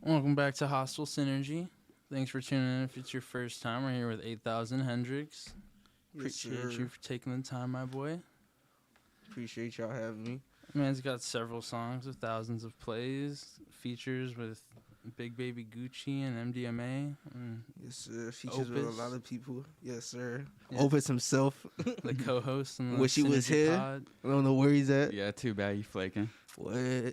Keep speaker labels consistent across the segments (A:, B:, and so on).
A: Welcome back to Hostile Synergy. Thanks for tuning in. If it's your first time, we're here with 8000Hendrixy. Appreciate you for taking the time, my boy.
B: Appreciate y'all having me.
A: Man's got several songs with thousands of plays, features with Big Baby Gucci and MDMA. And
B: yes, sir. Features
A: Opus.
B: with a lot of people. Yes, sir.
A: Yeah.
B: Opus himself.
A: The co-host and the
B: Wish he was
A: Synergy
B: here.
A: Pod.
B: I don't know where he's at.
C: Yeah, too bad you flaking.
B: What?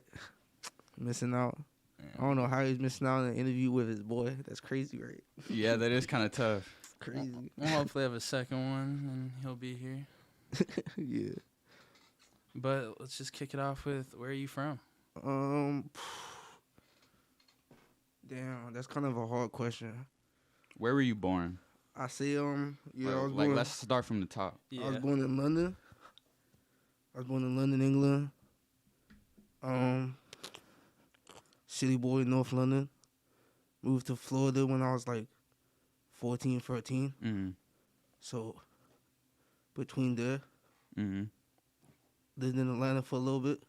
B: Missing out.
A: Yeah.
B: I don't know how he's missing out on an interview with his boy. That's crazy, right?
C: Yeah, that is kind of tough.
B: Crazy.
A: We'll hopefully have a second one, and he'll be here.
B: Yeah.
A: But let's just kick it off with, where are you from?
B: Damn, that's kind of a hard question.
C: Where were you born?
B: I say, I was
C: like
B: born.
C: let's start from the top.
A: Yeah.
B: I was born in London. England. City boy, North London. Moved to Florida when I was like 14, 13.
C: Mm-hmm.
B: So, between there,
C: Mm-hmm.
B: lived in Atlanta for a little bit.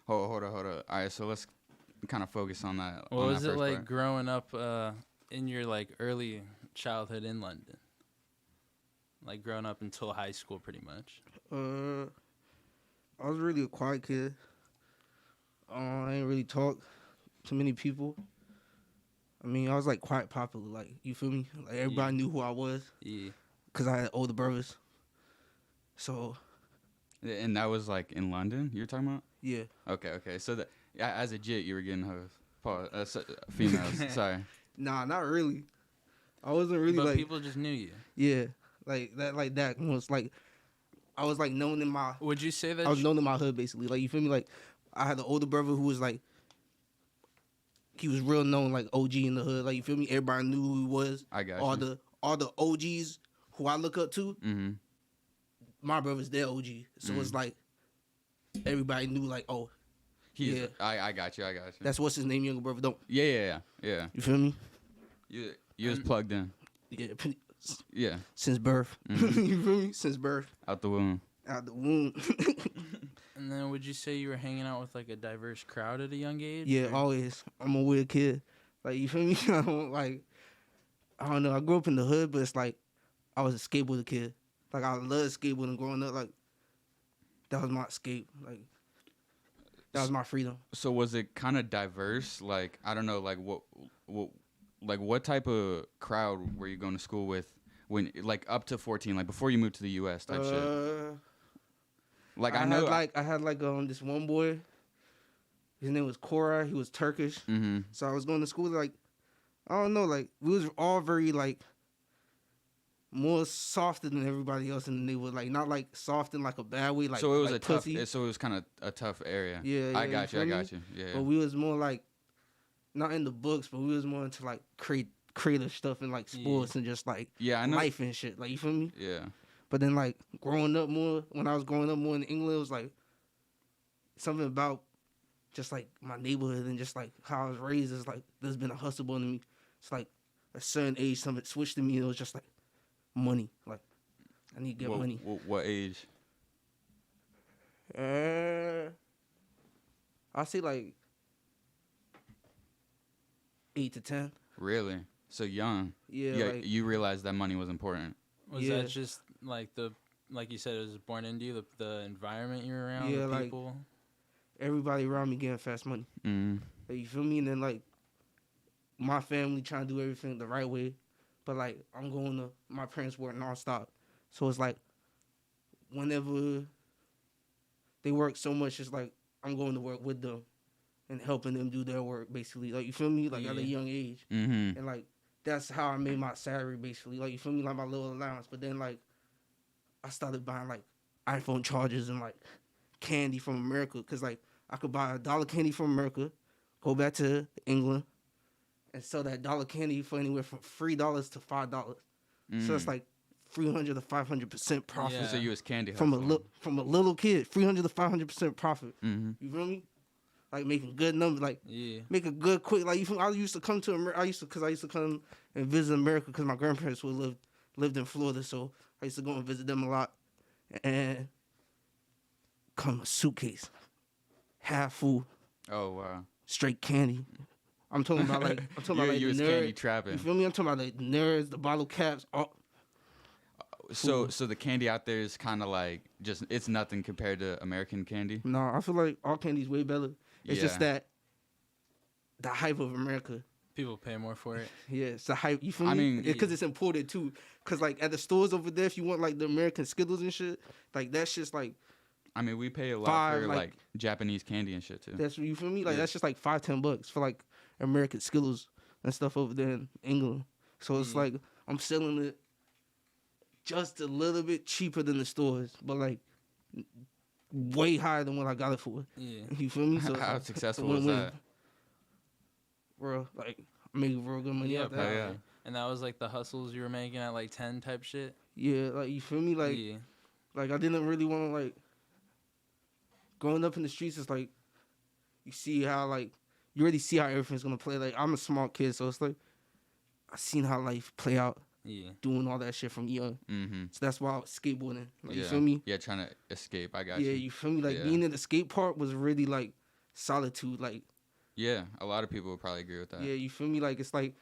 C: Hold on. All right, so let's kind of focus on that.
A: What
C: on
A: was
C: that
A: it
C: first
A: like
C: part.
A: growing up in your like early childhood in London? Like growing up until high school, pretty much.
B: I was really a quiet kid. I didn't really talk to many people. I mean, I was like quite popular, like, you feel me? Like everybody knew who I was.
A: Yeah.
B: Because I had older brothers. So,
C: And that was like in London. You're talking about?
B: yeah.
C: Okay. So that as a jit, you were getting hoes, females. Sorry.
B: Nah, not really. I wasn't really
A: But
B: like,
A: people just knew you.
B: yeah, like that. Almost like, I was like known in my,
A: Would you say that?
B: I was known in my hood basically. Like, you feel me? Like, I had an older brother who was like, he was real known, like OG in the hood. Like, you feel me? Everybody knew who he was.
C: I got
B: all
C: you.
B: all the OGs who I look up to,
C: Mm-hmm.
B: my brother's their OG. So it's like, everybody knew, like, oh, yeah.
C: I got you.
B: that's what's his name, younger brother. Don't,
C: Yeah.
B: you feel me?
C: You was plugged in.
B: Yeah,
C: Yeah.
B: since birth.
C: Mhm.
B: You feel me? Since birth.
C: Out the womb.
B: Out the womb.
A: And then would you say you were hanging out with like a diverse crowd at a young age?
B: Yeah,
A: or-
B: always. I'm a weird kid. Like, you feel me? I don't know. I grew up in the hood, but it's like, I was a skateboarder kid. Like, I loved skateboarding growing up. Like, that was my escape. Like, that was my freedom.
C: So was it kind of diverse? Like, I don't know, like what type of crowd were you going to school with when, like, up to 14, like before you moved to the U.S. type shit? Like, I know,
B: I had this one boy. His name was Cora. He was Turkish.
C: Mm-hmm.
B: So I was going to school, like, I don't know, like, we was all very, like, more softer than everybody else in the neighborhood. Like, not, like, soft in, like, a bad way, like,
C: So it was
B: like
C: a tough.
B: pussy.
C: So it was kind of a tough area.
B: Yeah,
C: I got you.
B: feel me?
C: Yeah.
B: But we was more, like, not in the books, but we was more into, like, creative stuff and, like, sports and just, like,
C: Yeah, I know.
B: life and shit. Like, you feel me?
C: Yeah.
B: But then, like, growing up more, when I was growing up more in England, it was, like, something about just, like, my neighborhood and just, like, how I was raised. It's, like, there's been a hustle born in me. It's, like, a certain age, something switched to me. It was just, like, money. Like, I need to get money.
C: What age?
B: I'll say, like, 8 to 10.
C: Really? So young.
B: Yeah, like,
C: you realized that money was important.
A: Was
B: Yeah.
A: that just like like you said, it was born into you, the environment you were around,
B: Yeah,
A: the
B: like-
A: people?
B: everybody around me getting fast money.
C: Mm.
B: Like, you feel me? And then, like, my family trying to do everything the right way. But, like, my parents work nonstop. So it's like, whenever they work so much, it's like, I'm going to work with them and helping them do their work, basically. Like, you feel me? Like, at a
A: Yeah.
B: young age.
C: Mm-hmm.
B: And, like, that's how I made my salary, basically. Like, you feel me? Like, my little allowance. But then, like, I started buying, like, iPhone chargers and, like, candy from America. Because, like, I could buy $1 candy from America, go back to England, and sell that $1 candy for anywhere from $3 to $5. So it's like 300 to 500% profit.
A: Yeah.
C: So you was candy
B: From
C: hustling.
B: a little kid, 300 to 500% profit.
C: Mm-hmm.
B: You feel me? Like, making good numbers, like,
A: Yeah.
B: make a good quick. Like, I used to come to America. I used to come and visit America because my grandparents lived in Florida, so I used to go and visit them a lot. And come a suitcase, half full,
C: Oh wow.
B: straight candy. I'm talking about like
C: You
B: the
C: was candy
B: nerds.
C: trapping.
B: You feel me? I'm talking about like the nerds, the bottle caps.
C: So the candy out there is kind of like just it's nothing compared to American candy.
B: No, I feel like all candy's way better. It's just that the hype of America.
A: People pay more for it.
B: Yeah, it's the hype. You feel me?
C: I mean,
B: because it's imported too. Because like at the stores over there, if you want like the American Skittles and shit, like that's just like.
C: I mean, we pay a lot for like Japanese candy and shit too.
B: That's you feel me? Like that's just like $5-10 for like American Skittles and stuff over there in England. So it's like I'm selling it just a little bit cheaper than the stores, but like way higher than what I got it for.
A: Yeah.
B: You feel me? So
C: How successful was that?
B: Bro, like I make real good money out there.
C: Yeah.
A: And that was like the hustles you were making at like 10 type shit.
B: Yeah, like you feel me? Like like I didn't really want to like growing up in the streets. It's like you see how like you already see how everything's gonna play. Like I'm a smart kid, so it's like I seen how life play out.
A: Yeah.
B: Doing all that shit from young.
C: Mm-hmm.
B: So that's why I was skateboarding. Like,
C: yeah.
B: You feel me?
C: Yeah, trying to escape. I got you.
B: Yeah, you feel me? Like being in the skate park was really like solitude. Like
C: yeah, a lot of people would probably agree with that.
B: Yeah, you feel me? Like it's like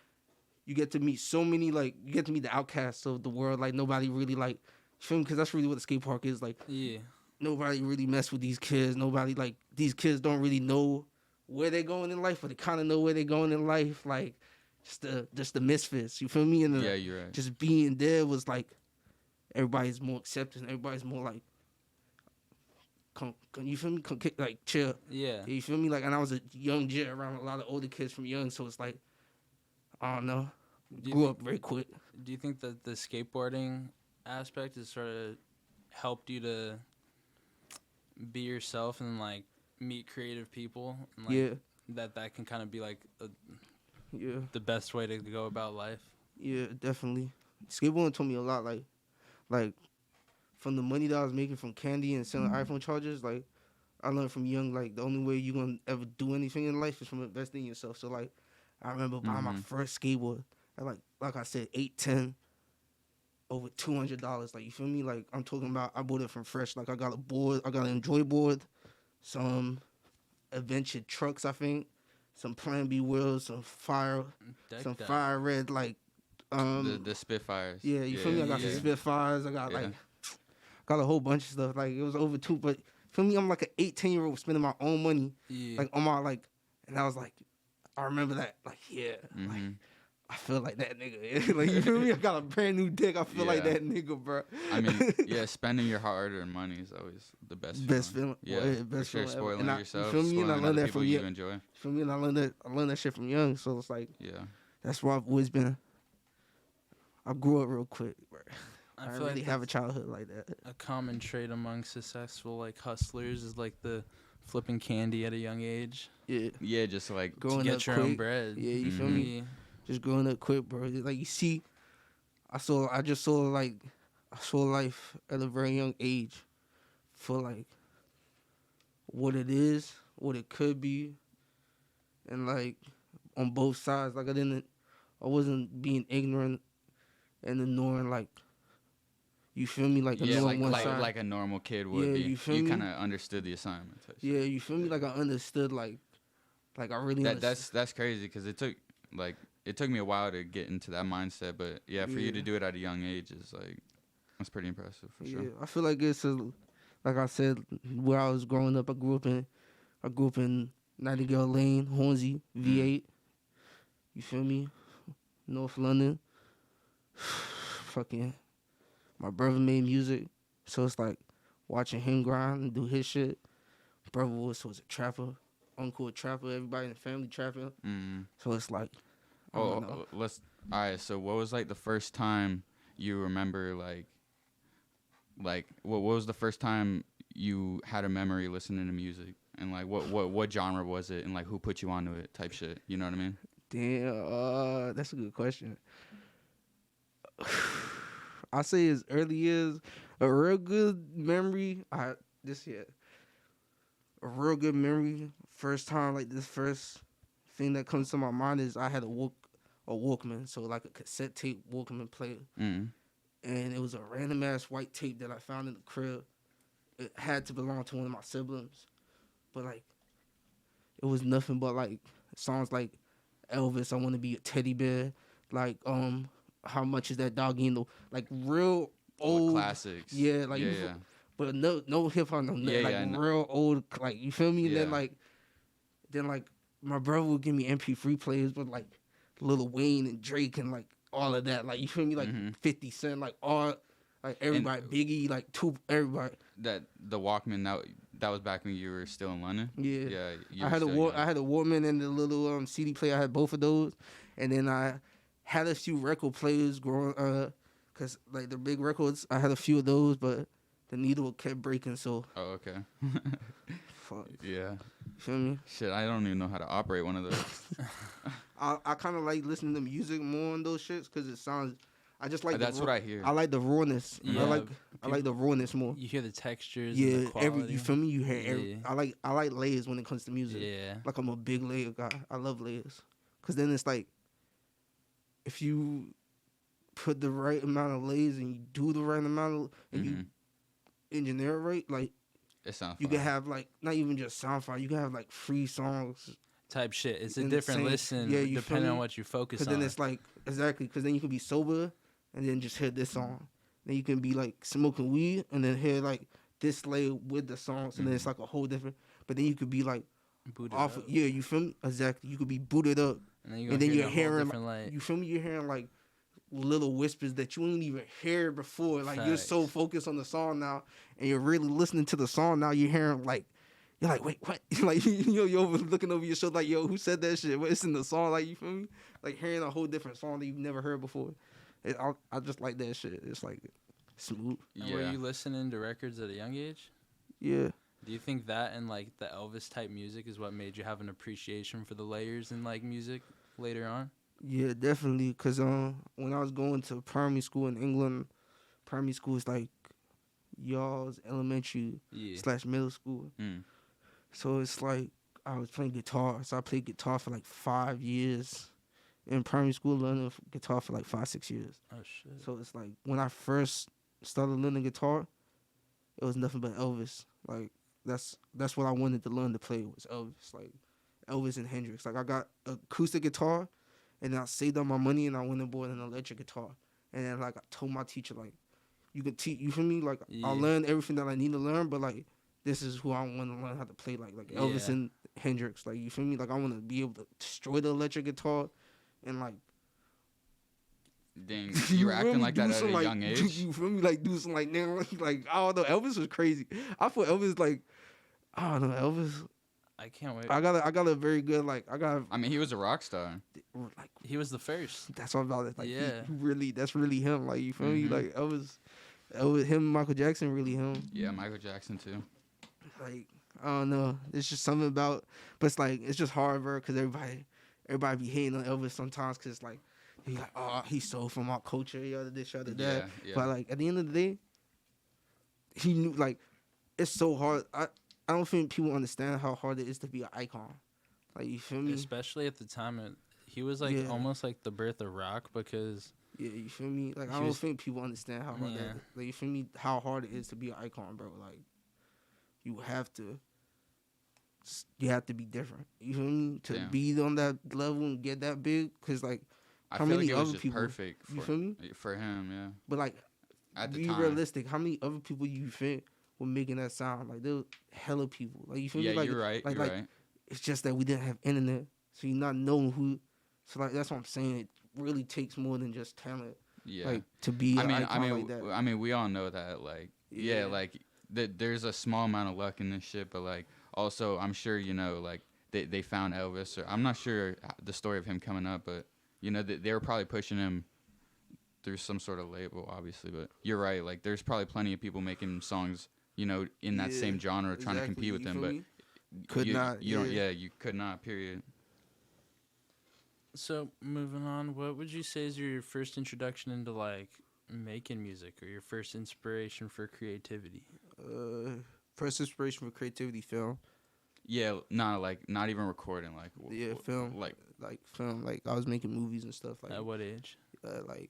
B: you get to meet so many like you get to meet the outcasts of the world. Like nobody really like you feel me? Because that's really what the skate park is. Like nobody really mess with these kids. Nobody like these kids don't really know where they're going in life, but they kind of know where they're going in life. Like just the misfits. You feel me? And
C: yeah, you're right.
B: Just being there was like everybody's more accepting. Everybody's more like, you feel me? Like chill.
A: Yeah.
B: You feel me? Like, and I was a young jit around a lot of older kids from young, so it's like, I don't know. Grew up very quick.
A: Do you think that the skateboarding aspect has sort of helped you to be yourself and like meet creative people? And, like, that can kind of be like the best way to go about life.
B: Yeah, definitely. Skateboarding taught me a lot. Like from the money that I was making from candy and selling iPhone chargers, like I learned from young, like the only way you're gonna ever do anything in life is from investing in yourself. So like I remember buying my first skateboard at like I said, 810, over $200. Like you feel me? Like I'm talking about I bought it from fresh. Like I got a board, I got an Enjoy board, some adventure trucks, I think. Some Plan B wheels, some fire red, like
C: the Spitfires.
B: Yeah, you feel me? I got some Spitfires. I got got a whole bunch of stuff. Like it was over two, but feel me? I'm like an 18-year-old spending my own money, like on my like, and I was like, I remember that, like like I feel like that nigga. Like you feel me? I got a brand new dick. I feel like that nigga, bro.
C: I mean, spending your hard-earned money is always the best.
B: Best feeling.
C: Yeah,
B: best
C: for sure.
B: feeling
C: Spoiling yourself.
B: You feel me? And I learned that from
C: you enjoy.
B: You feel me? And I learned that shit from young. So it's like, that's why I've always been. I grew up real quick, bro. I didn't really have a childhood like that.
A: A common trait among successful like hustlers is like the flipping candy at a young age.
B: Yeah.
C: Yeah, just like
B: growing
A: to get
B: up
A: your
B: quick.
A: own bread.
B: Yeah, you feel me? Just growing up quick, bro. Like you see, I saw life at a very young age for like what it is, what it could be, and like on both sides. Like I wasn't being ignorant and ignoring like, you feel me? Like
C: like a normal kid would be.
B: You feel me?
C: You kind of understood the assignment.
B: Yeah, you feel me? Like I understood like I really understood.
C: That's crazy because it took me a while to get into that mindset, but for you to do it at a young age is like, that's pretty impressive for sure.
B: I feel like it's like I said, where I was growing up, I grew up in Nightingale Lane, Hornsey, V8. You feel me? North London. Fucking, my brother made music, so it's like watching him grind and do his shit. Brother was a trapper, uncle a trapper, everybody in the family trapping. So it's like,
C: all right. So what was like the first time you remember like what was the first time you had a memory listening to music, and like what genre was it, and like who put you onto it type shit? You know what I mean?
B: Damn, that's a good question. I say as early as a real good memory. A real good memory. First time, like this first thing that comes to my mind is I had a Walkman, so like a cassette tape Walkman player, and it was a random ass white tape that I found in the crib. It had to belong to one of my siblings, but like it was nothing but like songs like Elvis, I want to be a teddy bear. Like how much is that doggy in the like real old
C: classics?
B: Yeah, like
C: yeah.
B: But no hip hop, no real old, like you feel me?
C: Yeah.
B: And then my brother would give me MP3 players with like Lil Wayne and Drake and like all of that, like you feel me? Like 50 Cent, like all like everybody, and Biggie, like everybody.
C: That the Walkman that was back when you were still in London.
B: Yeah. I had a Walkman and the little CD player. I had both of those, and then I had a few record players growing. Cause like the big records, I had a few of those, but the needle kept breaking. So.
C: Oh, okay.
B: Fuck.
C: Yeah.
B: Feel me?
C: Shit, I don't even know how to operate one of those.
B: I kind of like listening to music more on those shits because it sounds. I just like.
C: That's what I hear.
B: I like the rawness. Yeah. I like the rawness more.
A: You hear the textures.
B: Yeah.
A: And the quality.
B: You feel me? You hear I like layers when it comes to music.
A: Yeah.
B: Like I'm a big layer guy. I love layers. Cause then it's like, if you put the right amount of layers and you do the right amount of and you engineer it right, like
C: it sounds.
B: You can have like not even just sound file. You can have like free songs.
A: Type shit. It's a different listen depending on what you focus on.
B: Because then it's like, exactly, because then you can be sober and then just hear this song. Then you can be like smoking weed and then hear like this layer with the songs and then it's like a whole different, but then you could be like,
A: booted
B: off
A: up.
B: Yeah, you feel me? Exactly. You could be booted up.
A: And then you're hearing,
B: you feel me? You're hearing like little whispers that you ain't even hear before. Like you're so focused on the song now and you're really listening to the song now. You're hearing like, you're like, wait, what? Like, you're looking over your shoulder like, yo, who said that shit? It's in the song, like, you feel me? Like, hearing a whole different song that you've never heard before. I just like that shit. It's, like, smooth.
A: And were you listening to records at a young age?
B: Yeah.
A: Do you think that and, like, the Elvis-type music is what made you have an appreciation for the layers in, like, music later on?
B: Yeah, definitely. Because when I was going to primary school in England, primary school is, like, y'all's elementary / middle school. So it's like I was playing guitar. So I played guitar for like 5 years in primary school, learning guitar for like 5-6 years.
A: Oh shit!
B: So it's like when I first started learning guitar, it was nothing but Elvis. Like that's what I wanted to learn to play was Elvis. Like Elvis and Hendrix. Like I got an acoustic guitar, and then I saved up my money and I went and bought an electric guitar. And then like I told my teacher like, you can teach. You feel me? Like I learned everything that I need to learn, but like. This is who I want to learn how to play like Elvis and Hendrix. Like, you feel me? Like, I want to be able to destroy the electric guitar and, like...
C: Dang, you were acting like that at a young age?
B: You feel me? Like, do some, like, like, I don't know. Elvis was crazy. I thought Elvis, like... I don't know. Elvis...
A: I can't wait.
B: I got a very good, like...
C: I mean, he was a rock star.
A: Like, he was the first.
B: That's what about it. Like, that's really him. Like, you feel me? Like, Elvis, him and Michael Jackson, really him.
C: Yeah, Michael Jackson, too.
B: Like, I don't know. It's just something about, but it's like, it's just hard, bro, because everybody be hating on Elvis sometimes because it's like, he's like, oh, he stole from our culture, yada this, yada that. Yeah. But like, at the end of the day, he knew, like, it's so hard. I don't think people understand how hard it is to be an icon. Like, you feel me?
A: Especially at the time, he was like almost like the birth of rock because.
B: Yeah, you feel me? Like, I don't think people understand how hard that is. Like, you feel me? How hard it is to be an icon, bro. Like, you have to be different. You feel me? To be on that level and get that big, because like,
C: how many other people? Perfect.
B: You feel me?
C: For him, yeah.
B: But like, be realistic. How many other people you think were making that sound? Like, there were hella people. Like, you feel me? Like,
C: you're right.
B: Like,
C: you're right.
B: It's just that we didn't have internet, so you're not knowing who. So like, that's what I'm saying. It really takes more than just talent.
C: Yeah.
B: Like, to be an icon like that.
C: I mean, we all know that. Like, like. There's a small amount of luck in this shit, but like also I'm sure like they found Elvis, or I'm not sure the story of him coming up, but they were probably pushing him through some sort of label, obviously. But you're right, like there's probably plenty of people making songs in that same genre trying to compete with them, but you could not, period.
A: So moving on, what would you say is your first introduction into like making music, or your first inspiration for creativity?
B: First inspiration for creativity, film.
C: Yeah, not even recording, like
B: film, like film. Like I was making movies and stuff. Like
A: at what age?
B: Like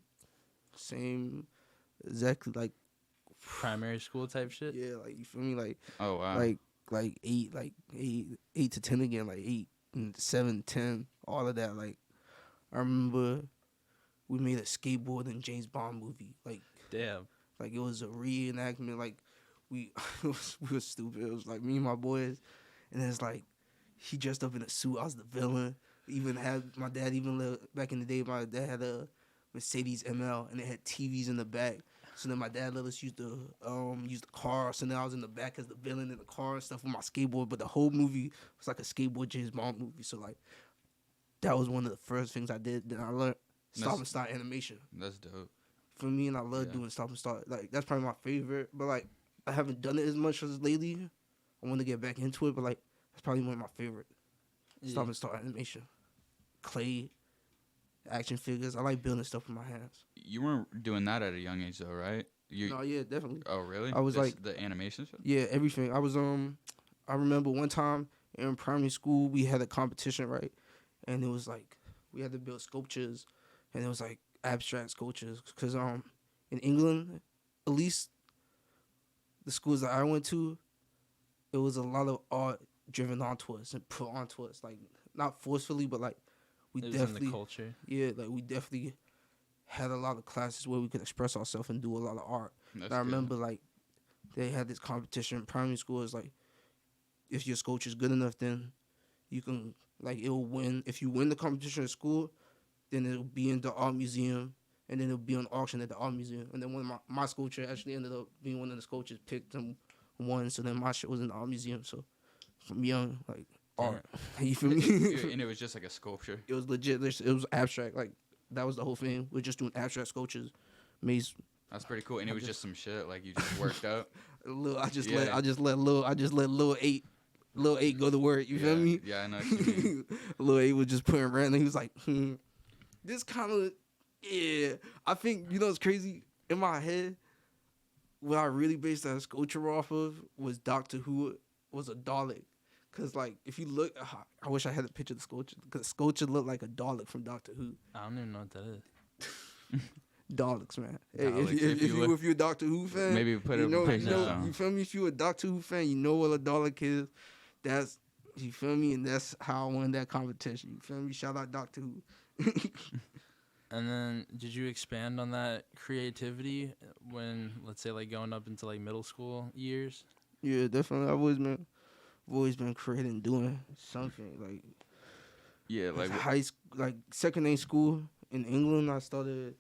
B: same, exactly like
A: primary school type shit.
B: Yeah, like you feel me? Like
C: oh wow,
B: like 8 to 10 again, like 8 and 7, 10, all of that. Like I remember we made a skateboard and James Bond movie. Like,
A: damn.
B: Like, it was a reenactment. Like, we were stupid. It was like me and my boys, and it's like he dressed up in a suit. I was the villain. Even had my dad back in the day. My dad had a Mercedes ML, and it had TVs in the back. So then my dad let us use the car. So then I was in the back as the villain in the car and stuff with my skateboard. But the whole movie was like a skateboard James Bond movie. So like that was one of the first things I did. Then I learned stop and start animation.
C: That's dope.
B: For me, and I love doing stop and start. Like that's probably my favorite. But like I haven't done it as much as lately. I want to get back into it. But like that's probably one of my favorite. Stop and start animation. Clay. Action figures. I like building stuff with my hands.
C: You weren't doing that at a young age, though, right?
B: No, yeah, definitely.
C: Oh, really?
B: I was
C: the animation stuff.
B: Yeah, everything. I was I remember one time in primary school we had a competition, right? And it was like we had to build sculptures, and it was like abstract sculptures. Cause in England, at least the schools that I went to, it was a lot of art driven onto us and put onto us, like not forcefully, but like.
A: It was in the culture.
B: Yeah, like we definitely had a lot of classes where we could express ourselves and do a lot of art. I remember like they had this competition in primary school. It's like if your sculpture's good enough, then you can like it'll win. If you win the competition at school, then it'll be in the art museum, and then it'll be on auction at the art museum. And then one of my sculpture actually ended up being one of the sculptures picked and won. So then my shit was in the art museum. So from young, like. Art. You feel me?
C: And it was just like a sculpture.
B: It was legit. It was abstract. Like that was the whole thing. We're just doing abstract sculptures.
C: That's pretty cool. And it was just some shit like you just worked out.
B: I just let Lil 8 go to work. You feel me?
C: Yeah, I know what you mean.
B: Lil 8 was just putting random. He was like, this kind of I think it's crazy. In my head, what I really based that sculpture off of was Doctor Who was a Dalek. Cause like if you look, I wish I had a picture of the sculpture. Cause the sculpture looked like a Dalek from Doctor Who.
A: I don't even know what that is.
B: Daleks, man.
C: Daleks,
B: Hey, if you're a Doctor Who fan,
C: maybe put up a picture.
B: You feel me? If you're a Doctor Who fan, you know what a Dalek is. That's you feel me, and that's how I won that competition. You feel me? Shout out Doctor Who.
C: And
A: then, did you expand on that creativity when, let's say, like going up into like middle school years?
B: Yeah, definitely. I've always been creating, doing something like.
C: Yeah, like
B: high school, like secondary school in England. I started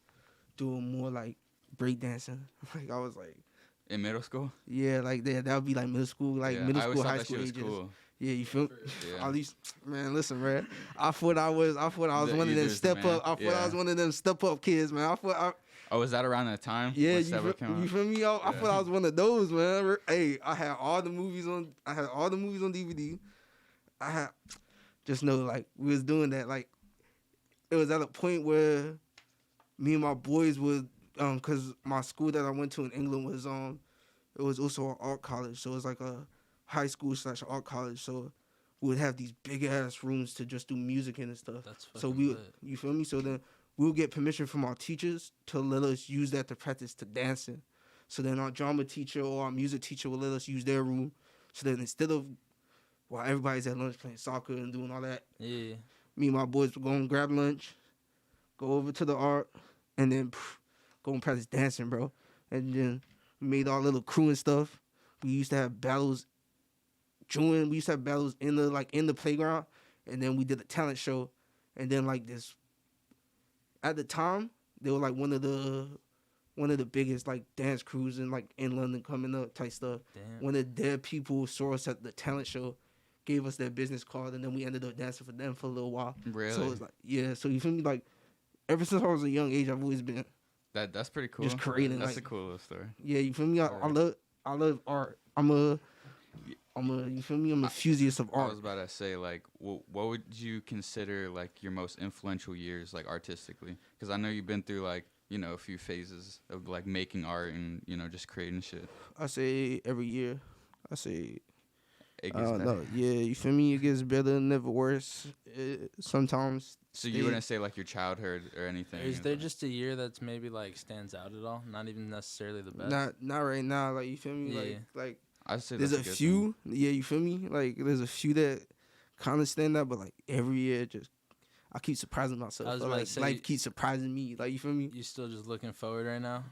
B: doing more like breakdancing. Like I was like.
C: In middle school.
B: Yeah, like that would be like middle school, middle school, high school ages.
C: Cool.
B: Yeah, you feel? Yeah. At least, man. Listen, man. I thought I was one of them step up. I was one of them step up kids, man.
C: Oh, was that around that time?
B: Yeah, you feel me? I thought I was one of those, man. Hey, I had all the movies on DVD. I had just know like we was doing that. Like it was at a point where me and my boys would cause my school that I went to in England was it was also an art college, so it was like a high school / art college. So we would have these big ass rooms to just do music in and stuff.
A: That's fucking lit.
B: You feel me? So then we'll get permission from our teachers to let us use that to practice to dancing. So then our drama teacher or our music teacher will let us use their room. So then instead of while everybody's at lunch playing soccer and doing all that, me and my boys would go and grab lunch, go over to the art, and then go and practice dancing, bro. And then we made our little crew and stuff. We used to have battles. We used to have battles in the playground, and then we did a talent show, and then like this. At the time, they were like one of the biggest like dance crews in London coming up type stuff.
A: Damn.
B: One of their people saw us at the talent show, gave us their business card, and then we ended up dancing for them for a little while.
C: Really?
B: So it was like, yeah. So you feel me? Like ever since I was a young age, I've always been
C: that's pretty cool.
B: Just creating.
C: That's a cool little story.
B: Yeah, you feel me? I love art. You feel me? I'm a enthusiast of art.
C: I was about to say, like, what would you consider, like, your most influential years, like, artistically? Because I know you've been through, like, a few phases of, like, making art and, just creating shit.
B: I say every year. I say...
C: It gets better.
B: No, yeah, you feel me? It gets better, never worse. Sometimes...
C: So you wouldn't say, like, your childhood or anything?
A: Is there just a year that's maybe, like, stands out at all? Not even necessarily the best?
B: Not right now. Like, you feel me?
A: Yeah.
B: Like
C: I'd say
B: there's a few. Yeah, you feel me? Like, there's a few that kind of stand out, but, like, every year just... I keep surprising myself.
A: I was
B: Or,
A: about
B: like
A: to say,
B: life keeps surprising me. Like, you feel me?
A: You still just looking forward right now?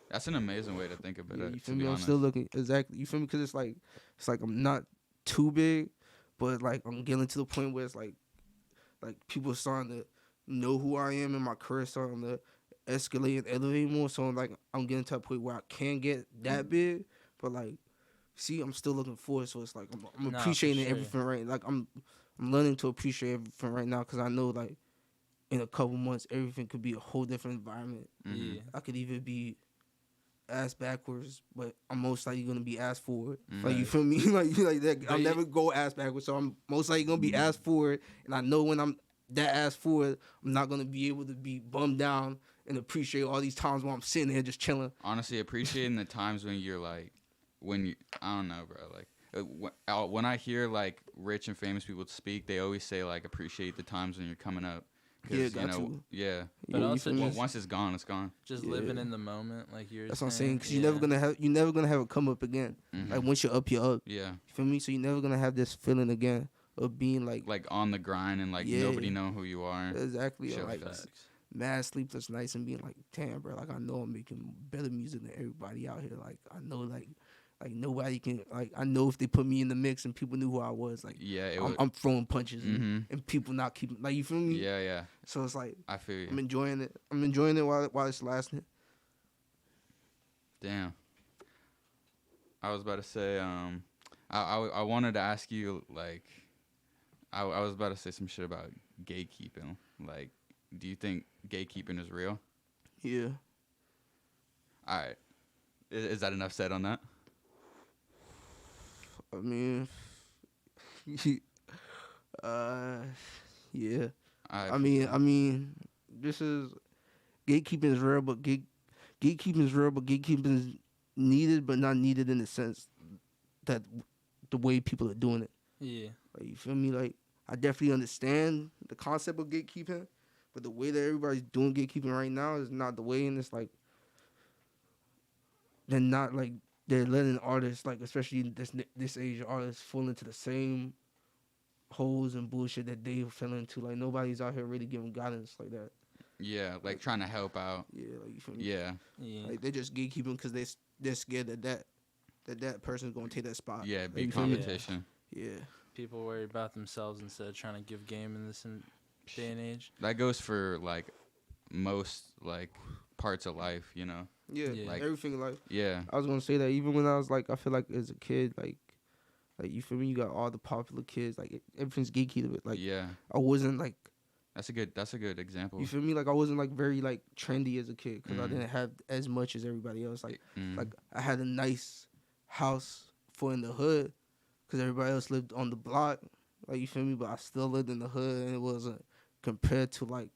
C: That's an amazing way to think of it.
B: Yeah, you
C: To
B: feel
C: be
B: me? I'm
C: honest.
B: still looking exactly. You feel me? Because it's like I'm not too big, but like I'm getting to the point where it's like people are starting to know who I am, and my career starting to escalate and elevate more. So like I'm getting to a point where I can get that big, but like, see, I'm still looking forward. So it's like I'm
A: Nah, for
B: appreciating
A: sure.
B: everything right. Like I'm learning to appreciate everything right now because I know like in a couple months everything could be a whole different environment.
C: Mhm.
A: Yeah.
B: I could either be ass backwards, but I'm most likely gonna be ass forward.
C: Mhm.
B: Like, you feel me? like that.
A: But
B: I'll
A: you-
B: never go ass backwards, so I'm most likely gonna be ass forward. And I know when I'm that ass forward, I'm not gonna be able to be bummed down and appreciate all these times while I'm sitting there just chilling.
C: Honestly, appreciating the times when you're like, I don't know, bro. Like, when I hear like rich and famous people speak, they always say like appreciate the times when you're coming up. 'Cause,
B: Yeah,
C: you
B: got
C: know,
B: to.
C: yeah.
A: But
B: Yeah, you
A: also
B: feel me?
A: just-
C: Once it's gone, it's gone.
A: Just
B: Yeah.
A: living in the moment, like you're
B: That's what I'm saying. Because you're
A: yeah.
B: never gonna have a come up again.
C: Mhm.
B: Like once you're up, you're up.
C: Yeah.
B: You feel me? So you're never gonna have this feeling again of being like
C: On the grind and like
B: Yeah.
C: nobody know who you are.
B: exactly
C: Shit
B: or, like
C: facts.
A: Facts.
B: mad sleepless nights and being like, damn, bro, like I know I'm making better music than everybody out here. Like I know like nobody can like I know if they put me in the mix and people knew who I was, like
C: Yeah. It
B: I'm throwing punches
C: Mhm.
B: and people not keeping like you feel me?
C: Yeah. Yeah.
B: So it's like
C: I feel you.
B: I'm enjoying it. I'm enjoying it while it's lasting.
C: Damn. I was about to say, I wanted to ask you, like, I was about to say some shit about gatekeeping. Like, do you think gatekeeping is real?
B: Yeah.
C: All right. Is that enough said on that?
B: I mean yeah. I mean this is gatekeeping is real, but gatekeeping is real, but gatekeeping is needed, but not needed in the sense that the way people are doing it.
A: Yeah.
B: Like, you feel me? Like, I definitely understand the concept of gatekeeping, but the way that everybody's doing gatekeeping right now is not the way, and it's like they're not like they're letting artists, like especially this age artists, fall into the same holes and bullshit that they fell into. Like nobody's out here really giving guidance like that.
C: Yeah, like trying to help out.
B: Yeah, like you feel me?
C: Yeah.
A: Yeah.
B: Like they're just gatekeeping because they're scared that person's gonna take that spot.
C: Yeah,
B: Like,
C: big
B: you feel me?
C: competition.
B: Yeah.
A: People worry about themselves instead of trying to give game in this day and age.
C: That goes for like most like parts of life, you know.
B: Yeah,
A: Yeah.
B: like everything in life.
C: Yeah.
B: I was gonna say that even when I was like, I feel like as a kid, like you feel me, you got all the popular kids, like everything's geeky. Like
C: yeah.
B: I wasn't like,
C: That's a good example.
B: you feel me, like I wasn't like very like trendy as a kid because I
C: Mhm.
B: didn't have as much as everybody else. Like
C: Mm.
B: like I had a nice house for in the hood because everybody else lived on the block. Like you feel me, but I still lived in the hood and it wasn't compared to like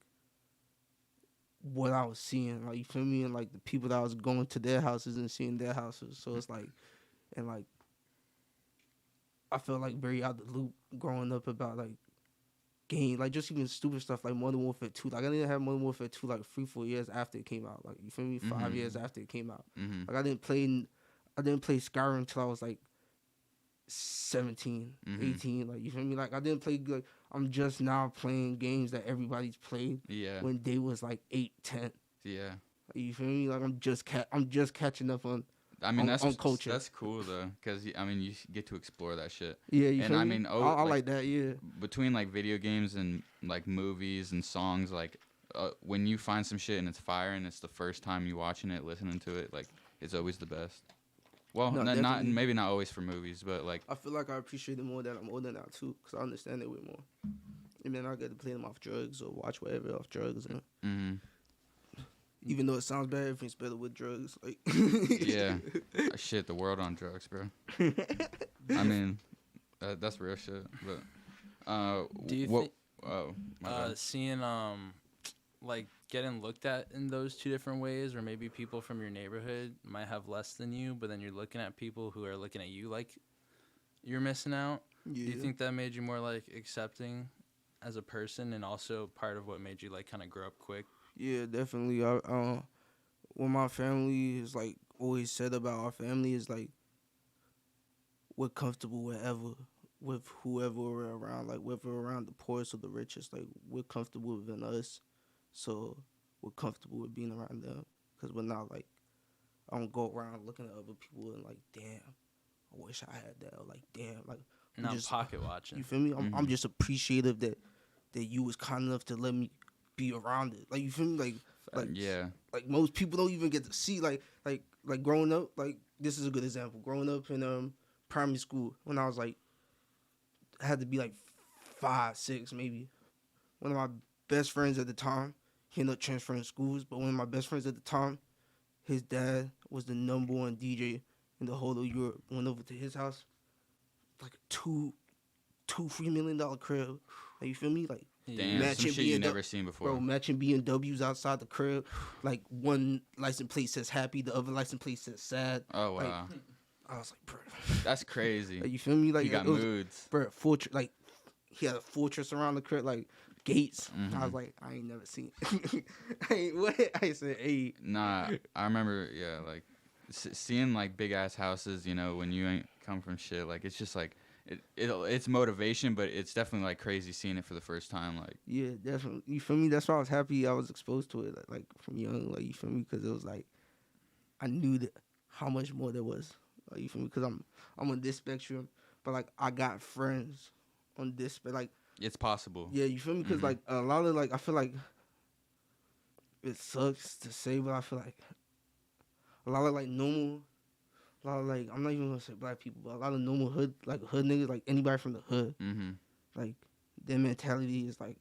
B: what I was seeing. Like you feel me, and like the people that I was going to their houses and seeing their houses. So it's like, and like I felt like very out the loop growing up about like game, like just even stupid stuff like Modern Warfare 2. Like I didn't have Modern Warfare 2 like 3-4 years after it came out. Like you feel me, 5
C: Mhm.
B: years after it came out.
C: Mhm.
B: Like I didn't play Skyrim until I was like 17,
C: Mhm.
B: 18. Like you feel me, like I didn't play like I'm just now playing games that everybody's played
C: Yeah.
B: when they was like 8, 10.
C: Yeah.
B: Like, you feel me? Like I'm just catching up on.
C: I mean,
B: on culture.
C: that's cool though, because I mean, you get to explore that shit.
B: Yeah, you
C: And
B: feel
C: I
B: me?
C: mean,
B: I like that. Yeah.
C: Between like video games and like movies and songs, like when you find some shit and it's fire and it's the first time you watching it, listening to it, like it's always the best. Well,
B: No,
C: not
B: definitely.
C: maybe not always for movies, but like
B: I feel like I appreciate it more that I'm older now too, cause I understand it way more. And then I get to play them off drugs or watch whatever off drugs. And
C: mhm.
B: even though it sounds bad, everything's better with drugs. Like
C: Yeah. Shit, the world on drugs, bro. I mean, that's real shit. But
A: Do you
C: what?
A: think
C: Oh, my bad.
A: seeing like getting looked at in those two different ways, or maybe people from your neighborhood might have less than you, but then you're looking at people who are looking at you like you're missing out.
B: Yeah.
A: Do you think that made you more like accepting as a person, and also part of what made you like kind of grow up quick?
B: Yeah, definitely. What my family is like always said about our family is like we're comfortable wherever with whoever we're around, like whether we're around the poorest or the richest, like we're comfortable within us, so we're comfortable with being around them, because we're not like, I don't go around looking at other people and like, damn, I wish I had that, or like, damn, like,
A: not just pocket watching.
B: You feel me? I'm just appreciative that you was kind enough to let me be around it. Like, you feel me? Like
C: yeah,
B: like most people don't even get to see like growing up. Like, this is a good example. Growing up in primary school, when I was like, I had to be like 5, 6 maybe. One of my best friends at the time, he ended up transferring schools, but one of my best friends at the time, his dad was the #1 DJ in the whole of Europe. Went over to his house, like $3 million crib. Like, you feel me? Like,
C: damn, some shit you never seen before.
B: Bro, matching BMWs outside the crib. Like, one license plate says happy, the other license plate says sad.
C: Oh, wow.
B: Like, I was like, bro.
C: That's crazy.
B: Like, you feel me? Like,
C: you got moods.
B: Bro, fortress, like, he had a fortress around the crib, like, gates. I was like, I ain't never seen it. I said, hey.
C: Nah, I remember, yeah, like, seeing, like, big-ass houses, you know, when you ain't come from shit, like, it's just, like, it's motivation, but it's definitely like crazy seeing it for the first time. Like, yeah,
B: definitely. You feel me? That's why I was happy I was exposed to it, like from young. Like, you feel me? Because it was like, I knew that how much more there was. Like, you feel me? Because I'm on this spectrum, but like I got friends on this, but like
C: it's possible.
B: Yeah, you feel me? Because like a lot of like I feel like it sucks to say, but I feel like a lot of like normal. A lot of, like, I'm not even gonna say black people, but a lot of normal hood niggas, like anybody from the hood, like, their mentality is like,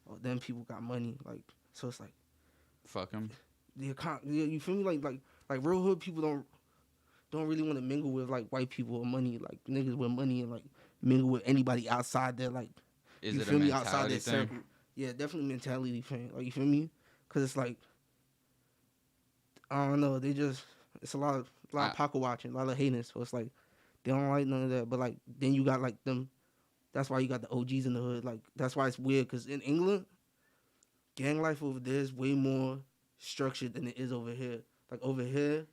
B: oh, them people got money, like, so it's like,
C: fuck them.
B: You feel me? Like real hood people don't really want to mingle with like white people or money, like niggas with money, and like mingle with anybody outside their like,
C: is you it feel a me? Outside their thing?
B: Circle. Yeah, definitely mentality thing. Like, you feel me? Cause it's like, I don't know, it's a lot of pocket watching, a lot of hating. So it's like they don't like none of that. But like then you got like them. That's why you got the OGs in the hood. Like, that's why it's weird, because in England, gang life over there is way more structured than it is over here. Like, over here,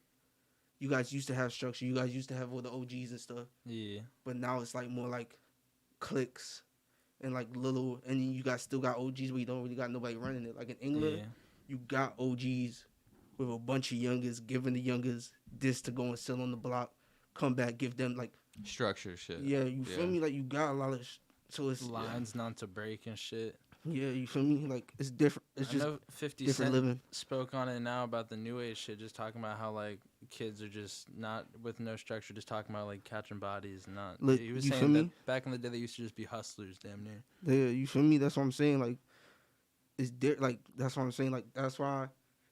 B: you guys used to have structure. You guys used to have all the OGs and stuff.
A: Yeah.
B: But now it's like more like cliques and like little, and then you guys still got OGs, but you don't really got nobody running it. Like in England, you got OGs with a bunch of youngers, giving the youngers this to go and sell on the block, come back, give them like
C: structure shit.
B: Yeah, you feel me? Like, you got a lot of so it's
A: lines not to break and shit.
B: Yeah, you feel me? Like, it's different. It's just
A: know 50
B: different
A: Cent
B: living.
A: Spoke on it now about the new age shit, just talking about how like kids are just not with no structure, just talking about like catching bodies and not.
B: Look,
A: he was saying that back in the day they used to just be hustlers, damn near.
B: Yeah, you feel me? That's what I'm saying. Like, it's like that's what I'm saying. Like, that's why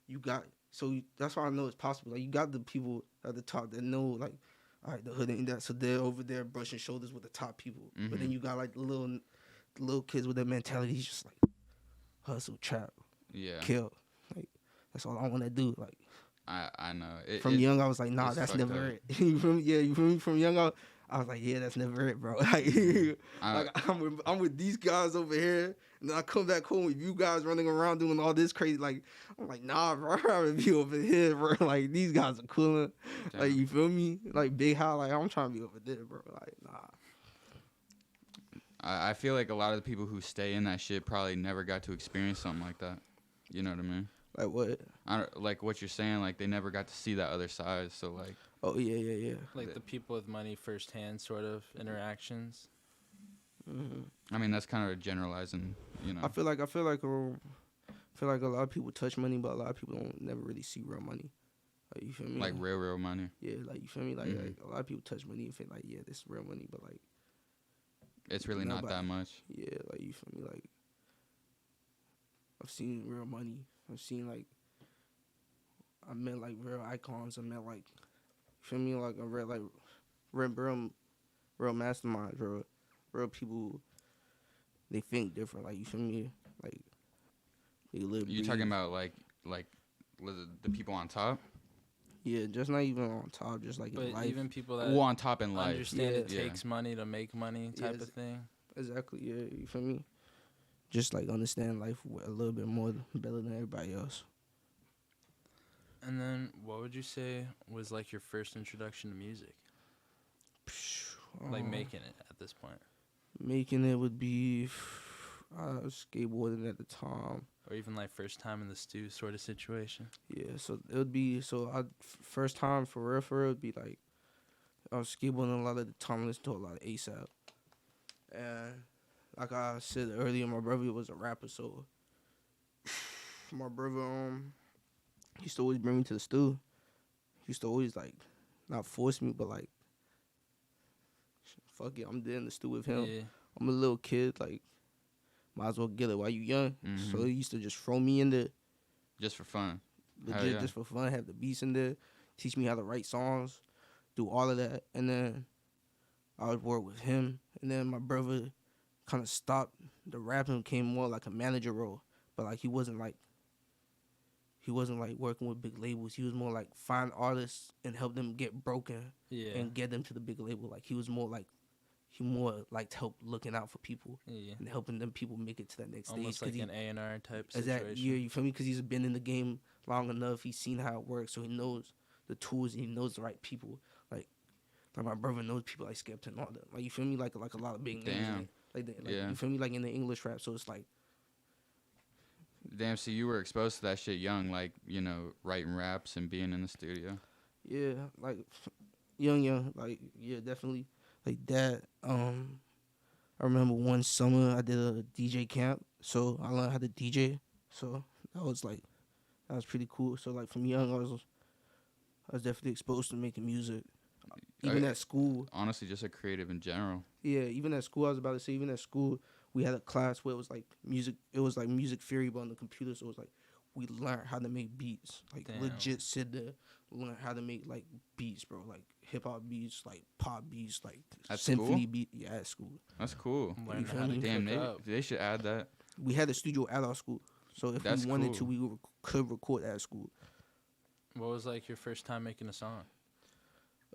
B: you got. So that's why I know it's possible. Like, you got the people at the top that know, like, all right, the hood ain't that, so they're over there brushing shoulders with the top people. But then you got like the little kids with that mentality. He's just like hustle, trap, kill. Like, that's all I want to do. Like,
C: I know.
B: From young, I was like, nah, that's never it. You feel me? Yeah, you feel me? From young, I was like, yeah, that's never it, bro. Like, I'm with these guys over here, and then I come back home with you guys running around doing all this crazy. Like, I'm like, nah, bro, I'd rather be over here, bro. Like, these guys are cooler. Like, you feel me? Like, big how, like, I'm trying to be over there, bro. Like, nah.
C: I feel like a lot of the people who stay in that shit probably never got to experience something like that. You know what I mean?
B: Like what?
C: Like what you're saying, like they never got to see that other side, so like...
B: Oh, yeah.
A: Like the people with money firsthand sort of interactions.
C: I mean, that's kind of generalizing, you know.
B: I feel like a lot of people touch money, but a lot of people don't never really see real money. Like, you feel me?
C: Like real money.
B: Yeah, like, you feel me? Like, like a lot of people touch money and feel like, yeah, this is real money, but like...
C: It's really not that much.
B: Yeah, like, you feel me? Like, I've seen real money. I've seen, like, I met, like, real icons. I met, like, you feel me? Like, I read, like, real masterminds, real people. They think different. Like, you feel me? Like, they live.
C: You talking about, like the people on top?
B: Yeah, just not even on top, just like in life.
A: Even people that
C: on top in life
A: understand it takes money to make money type of thing.
B: Exactly, yeah, you feel me? Just like understand life a little bit more better than everybody else.
A: And then what would you say was like your first introduction to music? Like making it at this point.
B: Making it would be skateboarding at the time.
A: Or even like first time in the stew sort of situation.
B: Yeah, so it would be first time for real it would be like I was skateboarding a lot of the time, listening to a lot of ASAP. And like I said earlier, my brother was a rapper, so my brother he used to always bring me to the stew. He used to always like not force me, but like fuck it, I'm there in the stew with him.
A: Yeah.
B: I'm a little kid, like might as well get it while you young.
C: Mm-hmm.
B: So he used to just throw me in there.
C: Just for fun.
B: Legit, just for fun. Have the beats in there. Teach me how to write songs. Do all of that. And then I would work with him. And then my brother kind of stopped. The rapping came more like a manager role. But like he wasn't like working with big labels. He was more like find artists and help them get broken.
A: Yeah.
B: And get them to the big label. Like he more liked help looking out for people and helping them people make it to that next
A: almost
B: stage.
A: Almost like an A&R type
B: exactly,
A: situation.
B: Yeah, you feel me? Because he's been in the game long enough. He's seen how it works, so he knows the tools and he knows the right people. Like my brother knows people like Skepta and all that. Like, you feel me? Like a lot of big names. You feel me? Like in the English rap, so it's like.
C: Damn, so you were exposed to that shit young, like, you know, writing raps and being in the studio.
B: Yeah, like young, like, yeah, definitely. Like that, I remember one summer I did a DJ camp, so I learned how to DJ. So that was pretty cool. So like from young, I was definitely exposed to making music. Even at school.
C: Honestly, just a creative in general.
B: Yeah, even at school, I was about to say, even at school, we had a class where it was like music. It was like music theory, but on the computer. So it was like we learned how to make beats. Like legit sit there, learn how to make like beats, bro. Like hip hop beats, like pop beats, like
C: at
B: symphony
C: school?
B: beat. Yeah, at school.
C: That's cool.
A: Damn,
C: they should add that.
B: We had a studio at our school, so if we wanted to, we could record at school.
A: What was like your first time making a song?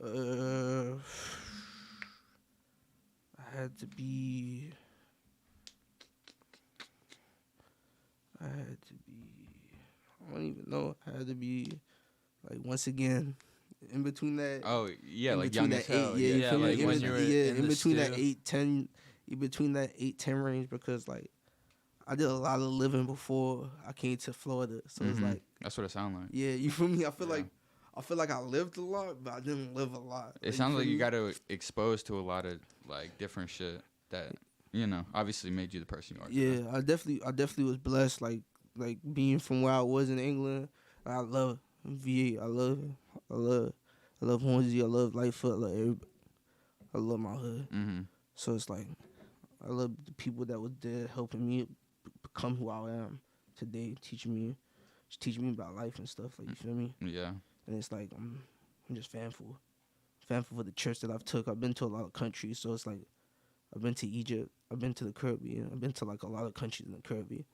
B: I had to be. I don't even know. I had to be, like, once again, in between that.
C: Oh yeah, like young as hell.
A: Yeah, like when you were in
B: between
A: that
B: 8-10, in between that 8-10 range, because like I did a lot of living before I came to Florida, so it's like
C: that's what it sounds like.
B: Yeah, you feel me? I feel like I lived a lot, but I didn't live a lot.
C: It sounds like you got exposed to a lot of like different shit that, you know, obviously made you the person you are.
B: Yeah, I definitely was blessed. Like being from where I was in England. I love VA. I love Hornsey. I love Lightfoot. I love my hood.
C: Mm-hmm.
B: So it's like I love the people that was there helping me become who I am today, teaching me about life and stuff. Like, you feel me?
C: Yeah.
B: And it's like I'm just thankful for the church that I've took. I've been to a lot of countries, so it's like I've been to Egypt, I've been to the Caribbean, I've been to like a lot of countries in the Caribbean.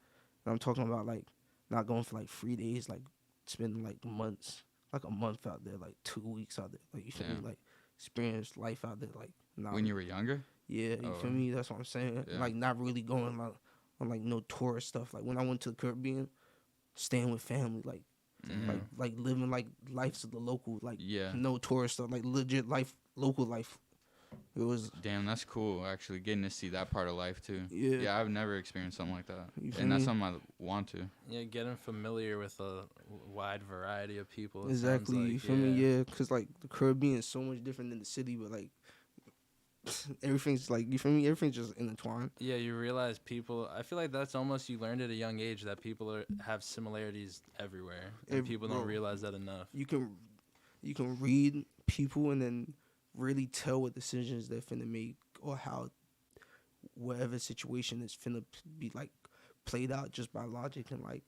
B: And I'm talking about like not going for like 3 days, like spending like months, like a month out there, like 2 weeks out there. Like, you feel me? Like experience life out there. Like
C: when you were younger.
B: Yeah, you feel me? That's what I'm saying. Yeah. Like not really going like on like no tourist stuff. Like when I went to the Caribbean, staying with family, like. Like living like life of the local, like no tourist stuff, like legit life, local life. It was
C: damn. That's cool. Actually, getting to see that part of life too.
B: Yeah,
C: I've never experienced something like that, and that's something I want to.
A: Yeah, getting familiar with a wide variety of people.
B: Exactly.
A: Like,
B: you feel me? Yeah, because like the Caribbean is so much different than the city, but like everything's like, you feel me? Everything's just intertwined.
A: Yeah, you realize people. I feel like that's almost, you learned at a young age that people have similarities everywhere, and people don't realize that enough.
B: You can read people and then really tell what decisions they're finna make, or how whatever situation is finna be like played out just by logic and like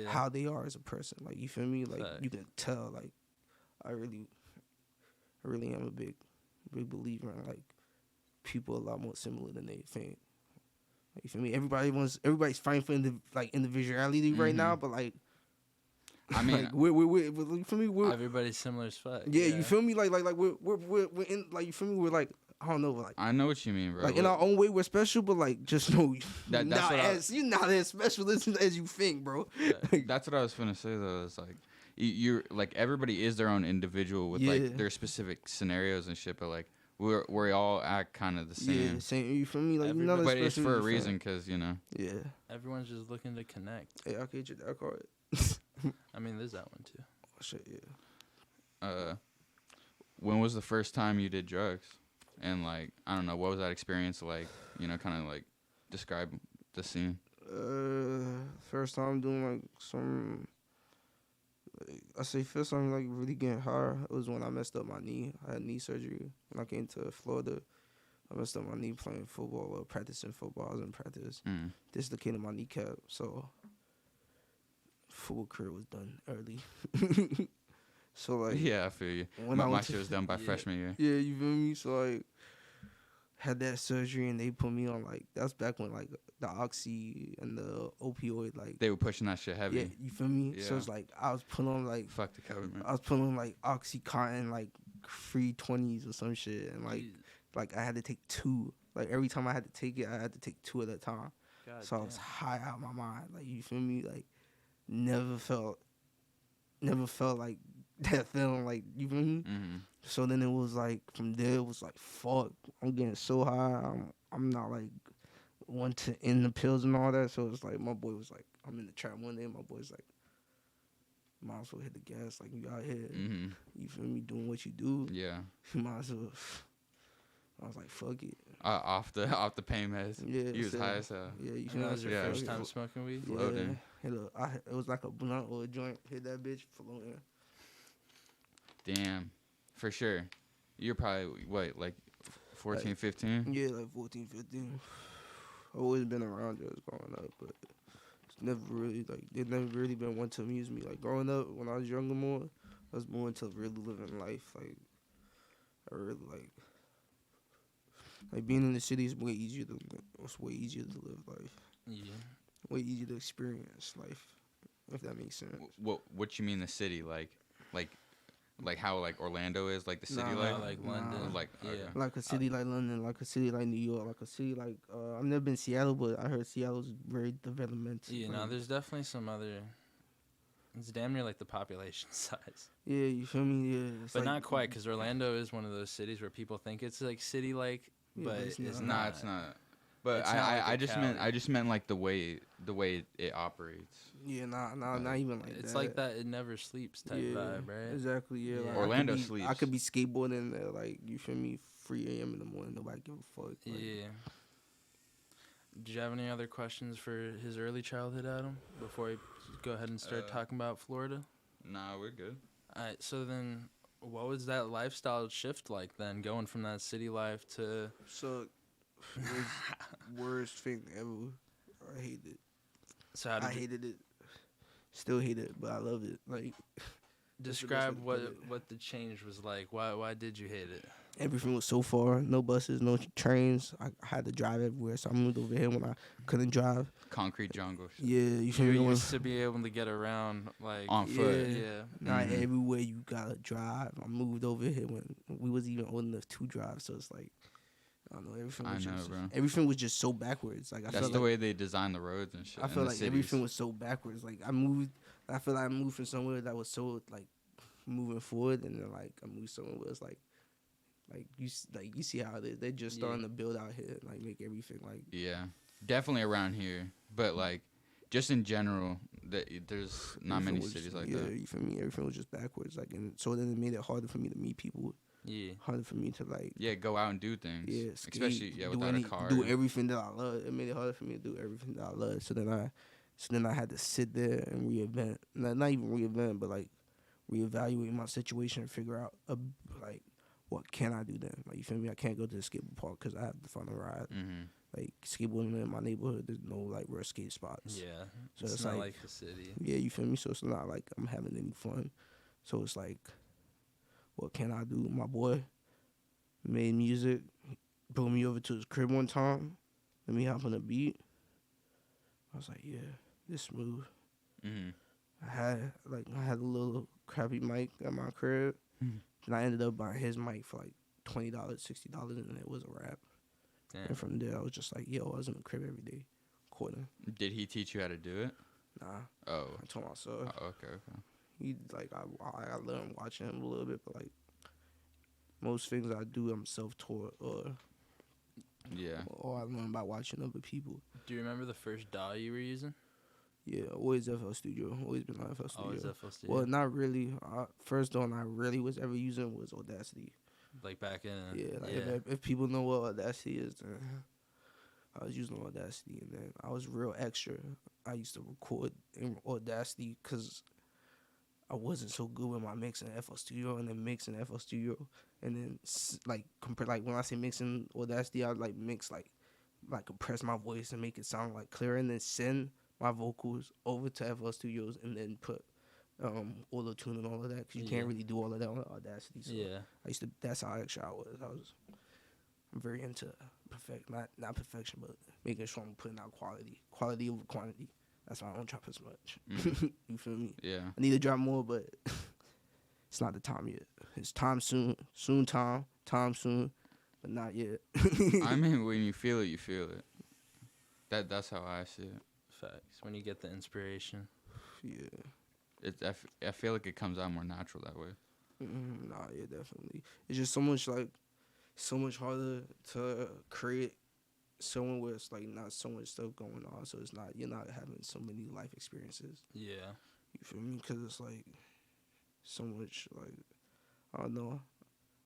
B: how they are as a person. Like, you feel me? Like you can tell. Like I really am a big believer in like people a lot more similar than they think. Like, you feel me? Everybody's fighting for individuality right now, but like, I mean, like, we're you feel me?
A: Everybody's similar as fuck.
B: Yeah, you feel me? Like we're in, like, you feel me? We're like, I don't know, like,
C: I know what you mean, bro.
B: Like, in our own way, we're special, but like, just know you're not as special as you think, bro.
C: That's what I was finna say though. It's like you're like, everybody is their own individual with like their specific scenarios and shit, but like we all act kind of the same.
B: Yeah, same. You feel me? Like
A: Everybody,
C: but it's for a reason, cause you know.
B: Yeah.
A: Everyone's just looking to connect.
B: Hey, I'll get you that card.
A: I mean, there's that one too.
B: Oh, shit, yeah.
C: When was the first time you did drugs? And like, I don't know, what was that experience like? You know, kind of like describe the scene.
B: First time doing like some. I say first time like really getting high. It was when I messed up my knee. I had knee surgery when I came to Florida. I messed up my knee playing football or practicing football. I was in practice. Dislocated my kneecap, so football career was done early. So like,
C: yeah, I feel you.
B: When
C: my shit was done by freshman year.
B: Yeah, you feel me? So like, had that surgery and they put me on like, that's back when like the oxy and the opioid, like
C: they were pushing that shit heavy.
B: Yeah, you feel me?
C: Yeah.
B: So it's like I was putting on like,
C: fuck the government.
B: I was putting on like Oxycontin, like free 20s or some shit, and like I had to take 2. Like every time I had to take it, I had to take 2 at a time.
A: God
B: so
A: damn.
B: I was high out of my mind. Like, you feel me? Like never felt like that feeling. Like, you feel me? So then it was like, from there it was like, fuck, I'm getting so high. I'm not like one to end the pills and all that. So it's like, my boy was like, I'm in the trap one day. My boy's like, might as well hit the gas. Like, you out here, you feel me, doing what you do.
C: Yeah.
B: You might as well. I was like, fuck it.
C: Off the pain meds.
B: Yeah.
C: You was high as hell.
B: Yeah, you
A: And that was your
C: Yeah.
A: first time smoking weed?
B: Yeah.
C: Floating.
B: It was like a blunt or a joint. Hit that bitch, floating.
C: Damn. For sure. You're probably, what, like 14,
B: Like,
C: 15?
B: Yeah, like 14, 15. I've always been around drugs growing up, but it's never really, like, they've never really been one to amuse me. Like, growing up, when I was younger more, I was more into really living life. Like, I really, like being in the city is way easier to live life.
A: Yeah.
B: Way easier to experience life, if that makes sense.
C: What you mean the city? Like how like Orlando is, like the city life?
A: like London.
C: Like,
A: Yeah.
C: okay.
B: Like a city like London, like a city like New York, like a city like I've never been to Seattle, but I heard Seattle's very developmental.
A: Yeah, no, there's definitely some other. It's damn near like the population size.
B: Yeah, you feel me? Yeah, it's
A: But
B: like,
A: not quite, because Orlando is one of those cities where people think it's like city-like,
B: Yeah,
A: but
B: it's
A: it's
B: not.
A: not.
C: It's not. But
A: It's not like
C: I
A: a
C: just meant like the way it operates.
B: Yeah, not even like
A: It's
B: that.
A: like that it never sleeps type vibe, right?
B: Exactly. Yeah,
A: Yeah.
B: Like
C: Orlando sleeps.
B: I could be skateboarding there, like, you feel me, 3 a.m. in the morning. Nobody give a fuck. Like,
A: Yeah. Did you have any other questions for his early childhood, Adam? Before we go ahead and start talking about Florida?
C: Nah, we're good.
A: All right. So then, what was that lifestyle shift like then, going from that city life to?
B: So, it was worst thing ever. I hate it.
A: So how did
B: I hated it. Still hate it, but I love it. Like,
A: describe
B: way to put it.
A: what the change was like? Why did you hate it?
B: everything was so far. No buses, no trains. I had to drive everywhere, so I moved over here when I couldn't drive.
C: Concrete jungle. Shit.
B: Yeah, you feel
A: You
B: me?
A: used to be able to get around like
C: On foot.
A: Yeah.
B: Not everywhere you gotta drive. I moved over here when we was even old enough to drive, so it's like, I don't know, everything was just so backwards. Like,
C: That's the way they design the roads and shit.
B: I feel like everything was so backwards. Like, I feel like I moved from somewhere that was so like moving forward, and then like I moved somewhere where it's like you see how they're just starting to build out here, like make everything like.
C: Yeah, definitely around here, but like just in general, there's not many cities like that.
B: Yeah, you feel me? Everything was just backwards. Like, and so then it made it harder for me to meet people.
A: Yeah.
B: Harder for me to like.
C: Yeah, go out and do things.
B: Yeah, skate,
C: especially without a car.
B: Do everything that I love. It made it harder for me to do everything that I love. So then I had to sit there and reinvent. Not even reinvent, but like reevaluate my situation and figure out like what can I do then. Like, you feel me? I can't go to the skateboard park because I have to find a ride.
C: Mm-hmm.
B: Like, skateboarding in my neighborhood, there's no like real skate spots.
A: Yeah,
B: so
A: it's not like the city.
B: Yeah, you feel me? So it's not like I'm having any fun. So it's like, what can I do? My boy made music, brought me over to his crib one time, let me hop on a beat. I was like, yeah, this smooth.
C: Mm-hmm.
B: I had a little crappy mic at my crib, and I ended up buying his mic for like $20, $60, and it was a wrap.
A: Damn.
B: And from there, I was just like, yo, I was in the crib every day, recording.
C: Did he teach you how to do it?
B: Nah.
C: Oh.
B: I told myself.
C: Oh, okay.
B: He like I let him watch him a little bit, but like most things I do, I'm self-taught
C: Yeah.
B: or I learn by watching other people.
A: Do you remember the first DAW you were using?
B: Yeah, always FL Studio. Always been on FL Studio.
A: Always FL Studio.
B: Well, not really. First one I really was ever using was Audacity.
A: Like back in.
B: Yeah, like if people know what Audacity is, then I was using Audacity, and then I was real extra. I used to record in Audacity because I wasn't so good with my mixing FL Studio, and then mixing FL Studio, and then like compare like when I say mixing Audacity, I like mix like compress my voice and make it sound like clearer, and then send my vocals over to FL Studios, and then put auto tune and all of that because you can't really do all of that on Audacity. So I used to. That's how extra I was. I'm very into not perfection, but making sure I'm putting out quality over quantity. That's why I don't drop as much. You feel me?
C: Yeah.
B: I need to drop more, but it's not the time yet. It's time soon. Time soon, but not yet.
C: I mean, when you feel it, you feel it. That's how I see it.
A: Facts. When you get the inspiration.
B: Yeah.
C: I feel like it comes out more natural that way.
B: Nah, yeah, definitely. It's just so much harder to create someone where it's like not so much stuff going on, so you're not having so many life experiences.
A: Yeah.
B: You feel me? Because it's like so much like I don't know.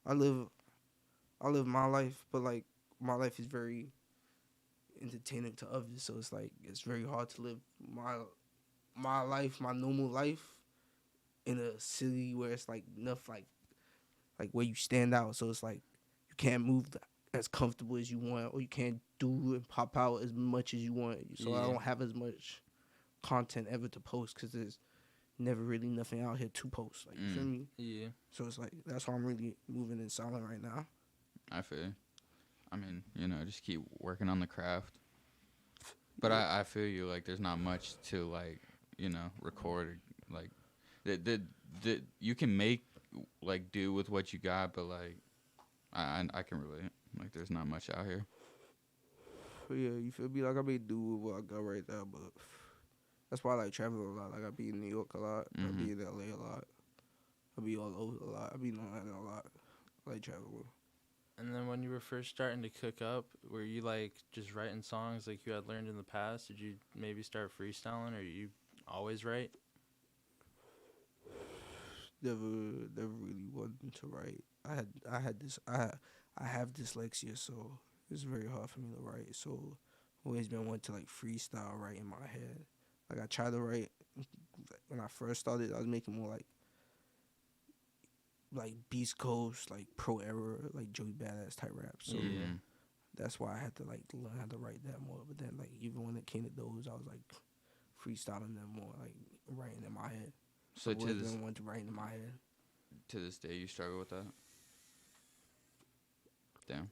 B: I live my life, but like my life is very entertaining to others, so it's like it's very hard to live my life, my normal life, in a city where it's like enough like where you stand out. So it's like you can't move as comfortable as you want, or you can't do and pop out as much as you want. So I don't have as much content ever to post because there's never really nothing out here to post. Like you feel me?
A: Yeah.
B: So it's like that's why I'm really moving in silent right now.
C: I feel. I mean, just keep working on the craft. But I feel you. Like, there's not much to like, record. Like, you can make like do with what you got, but like, I can relate. Like, there's not much out here.
B: Yeah, you feel me? Like I may do with what I got right now, but that's why I like traveling a lot. Like I be in New York a lot. I be in LA a lot. I be all over a lot. I be in Atlanta a lot. I like traveling.
A: And then when you were first starting to cook up, were you like just writing songs like you had learned in the past? Did you maybe start freestyling, or you always write?
B: Never really wanted to write. I have dyslexia, so it's very hard for me to write. So always been wanting to like freestyle write in my head. Like I tried to write when I first started. I was making more like Beast Coast, like Pro Era, like Joey Badass type rap. So that's why I had to like learn how to write that more. But then like even when it came to those, I was like freestyling them more, like writing in my head.
C: So to this
B: want to write in my head.
C: To this day, you struggle with that? Damn.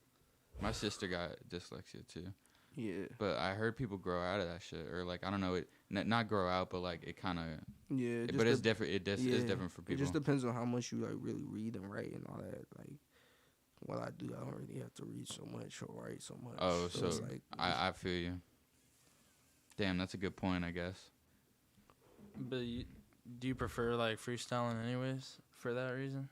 C: My sister got dyslexia too.
B: Yeah.
C: But I heard people grow out of that shit, or like I don't know, it not grow out, but like it kind of.
B: Yeah.
C: But it's different. It's different for people.
B: It just depends on how much you like really read and write and all that. Like what I do, I don't really have to read so much or write so much.
C: Oh, so
B: it's like,
C: I feel you. Damn, that's a good point, I guess.
A: But do you prefer like freestyling anyways for that reason?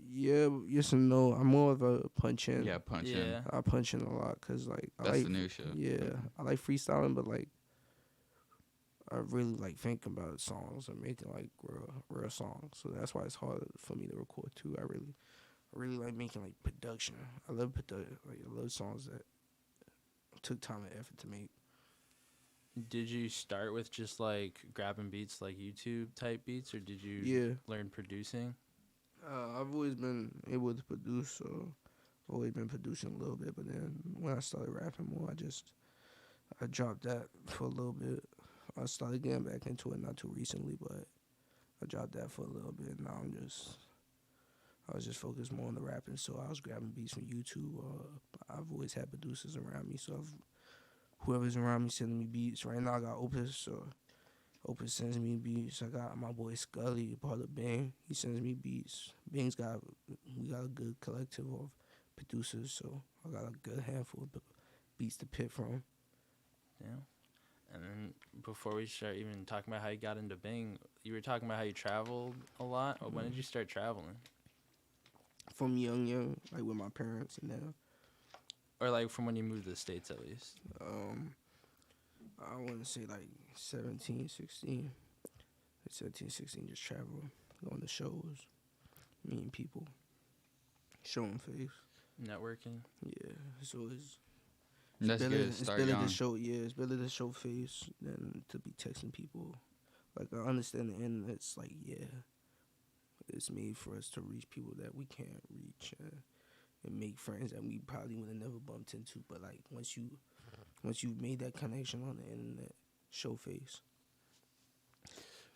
B: Yeah, yes and no. I'm more of a punch in.
C: Yeah, punch in.
B: I punch in a lot because like
C: that's the new shit.
B: Yeah, I like freestyling, but like I really like thinking about songs and making like real songs. So that's why it's hard for me to record too. I really like making like production. I love like I love songs that took time and effort to make.
A: Did you start with just like grabbing beats like YouTube type beats, or did you learn producing?
B: I've always been able to produce, so I've always been producing a little bit. But then when I started rapping more, I dropped that for a little bit. I started getting back into it not too recently, but I dropped that for a little bit. Now I was just focused more on the rapping, so I was grabbing beats from YouTube. I've always had producers around me, so whoever's around me sending me beats. Right now I got Opus, so Opus sends me beats. I got my boy Scully, part of Bang. He sends me beats. We got a good collective of producers, so I got a good handful of beats to pick from.
A: Yeah. And then before we start even talking about how you got into Bang, you were talking about how you traveled a lot. When did you start traveling?
B: from young, like with my parents and now.
A: Or like from when you moved to the States at least?
B: I want to say like 17, 16. 17, 16, just travel, going to shows, meeting people, showing face.
A: Networking?
B: Yeah, so
C: That's
B: better,
C: good.
B: it's
C: Start
B: better
C: young.
B: to show, it's better to show face than to be texting people. Like, I understand the end, it's like, it's made for us to reach people that we can't reach and make friends that we probably would have never bumped into. But, like, once you made that connection on the internet, show face.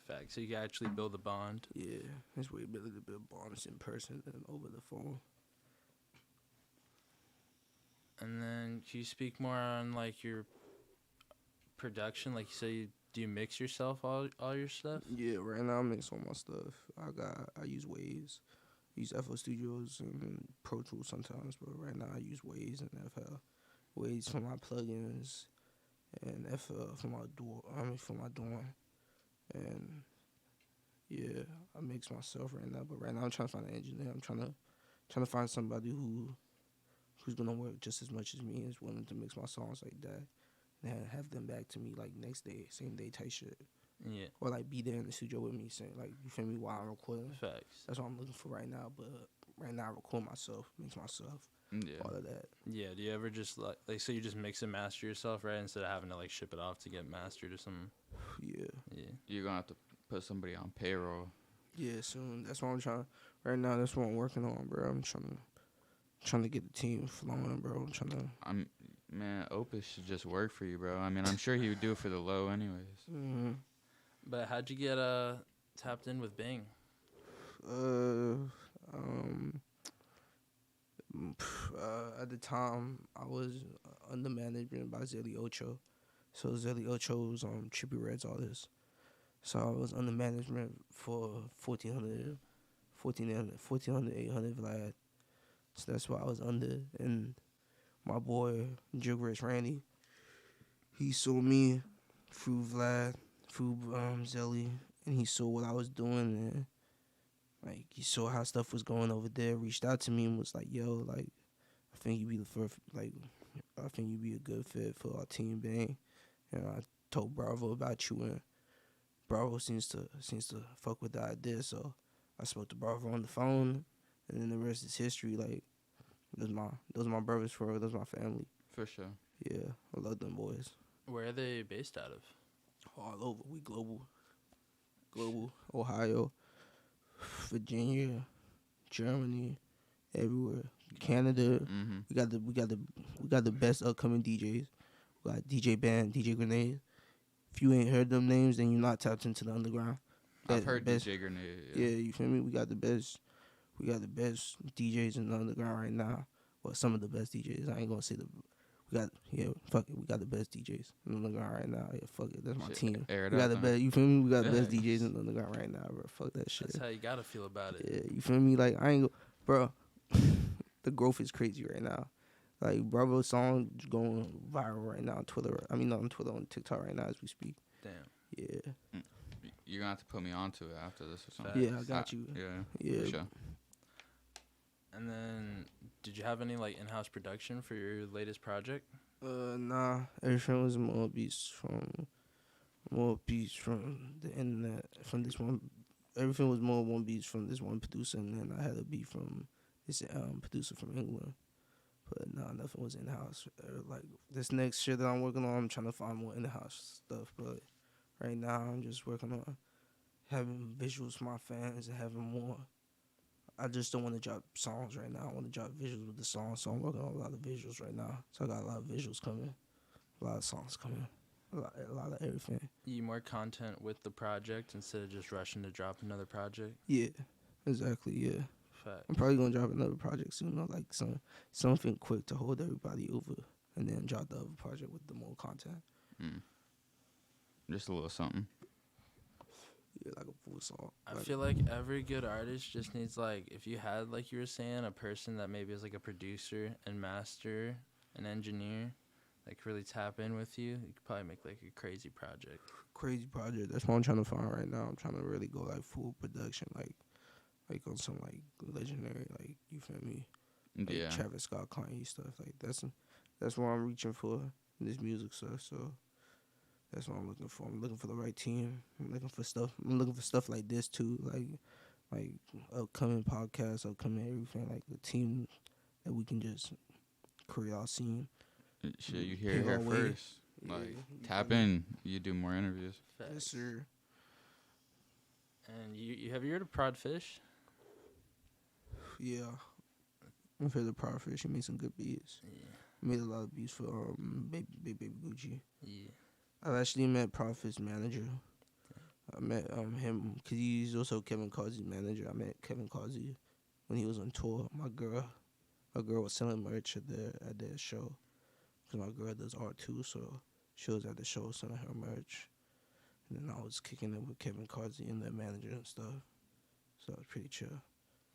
A: Fact. So you can actually build a bond.
B: Yeah, it's way better to build bonds in person than over the phone.
A: And then can you speak more on like your production? Like you say, do you mix yourself all your stuff?
B: Yeah, right now I mix all my stuff. I use Waves, use FL Studios and Pro Tools sometimes, but right now I use Waves and FL. Waves for my plugins and FL for my dorm. And yeah, I mix myself right now, but right now I'm trying to find an engineer. I'm trying to find somebody who's gonna work just as much as me and is willing to mix my songs like that. And have them back to me like next day, same day type shit.
A: Yeah.
B: Or like be there in the studio with me saying like, you feel me, while I'm recording.
A: Facts.
B: That's what I'm looking for right now. But right now I record myself, mix myself, all of that.
A: Yeah. Do you ever just like so you just mix and master yourself, right? Instead of having to like ship it off to get mastered or something.
B: Yeah.
A: Yeah.
C: You're gonna have to put somebody on payroll.
B: Yeah, soon. That's what I'm trying. Right now, that's what I'm working on, bro. I'm trying to get the team flowing, bro.
C: Man, Opus should just work for you, bro. I mean, I'm sure he would do it for the low anyways.
B: Mm-hmm.
A: But how'd you get tapped in with Bing?
B: At the time, I was under management by Zeli Ocho. So Zeli Ocho was Trippie Red's artist. So I was under management for 1400, 800 Vlad. So that's what I was under. And my boy, Jigrish Randy, he saw me through Vlad, through Zelly, and he saw what I was doing, and like he saw how stuff was going over there, reached out to me and was like, yo, like, I think you'd be a good fit for our team, Bang. And I told Bravo about you, and Bravo seems to fuck with the idea, so I spoke to Bravo on the phone, and then the rest is history. Like, those my brothers for real. Those my family.
C: For sure.
B: Yeah, I love them boys.
A: Where are they based out of?
B: All over. We global. Ohio, Virginia, Germany, everywhere. Canada.
C: Mm-hmm.
B: We got the best upcoming DJs. We got DJ Band, DJ Grenade. If you ain't heard them names, then you're not tapped into the underground.
C: I've heard DJ Grenade.
B: Yeah, you feel me? We got the best DJs in the underground right now. Well, some of the best DJs. I ain't gonna say we got the best DJs in the underground right now. Yeah, fuck it. That's my team. We got the best. You feel me? We got the best DJs in the underground right now, bro. Fuck that shit.
A: That's how you gotta feel about it.
B: Yeah, you feel me? Like, bro. The growth is crazy right now. Like, Bravo's song is going viral right now on Twitter. I mean, not on Twitter, on TikTok right now as we speak.
A: Damn.
B: Yeah.
C: You're gonna have to put me onto it after this or something.
B: Yeah, I got you.
C: Yeah. For sure.
A: And then, did you have any like in-house production for your latest project?
B: Nah. Everything was more beats from the internet. From this one, everything was more one beats from this one producer, and then I had a beat from this producer from England. But nah, nothing was in-house. Like, this next shit that I'm working on, I'm trying to find more in-house stuff. But right now, I'm just working on having visuals for my fans and having more. I just don't want to drop songs right now. I want to drop visuals with the song. So I'm working on a lot of visuals right now. So I got a lot of visuals coming, a lot of songs coming, a lot of everything.
A: You more content with the project instead of just rushing to drop another project?
B: Yeah, exactly, yeah.
A: Fact.
B: I'm probably going to drop another project soon, or like something quick to hold everybody over, and then drop the other project with the more content.
C: Just a little something.
B: Yeah, like a full song.
A: I feel like every good artist just needs, like, if you had, like you were saying, a person that maybe is like a producer and master, an engineer, that could really tap in with you, you could probably make like a crazy project.
B: Crazy project. That's what I'm trying to find right now. I'm trying to really go like full production, like like on some like legendary, like you feel me, like
C: Yeah.
B: Travis Scott, Kanye stuff. Like that's what I'm reaching for in this music stuff. So that's what I'm looking for. I'm looking for the right team. I'm looking for stuff like this too, like upcoming podcasts, upcoming everything, like the team that we can just create our scene.
C: Shit, you hear it here first.
B: Yeah,
C: Like, tap in. You do more interviews.
A: Facts.
B: Yes, sir.
A: And you have you heard of Prod Fish?
B: Yeah. I've heard the Power Fish. He made some good beats.
A: Yeah.
B: Made a lot of beats for Baby Gucci.
A: Yeah.
B: I've actually met Prophet's manager. I met him because he's also Kevin Causey's manager. I met Kevin Causey when he was on tour. My girl was selling merch at their show because my girl does art too, so she was at the show selling her merch. And then I was kicking it with Kevin Causey and their manager and stuff. So it was pretty chill.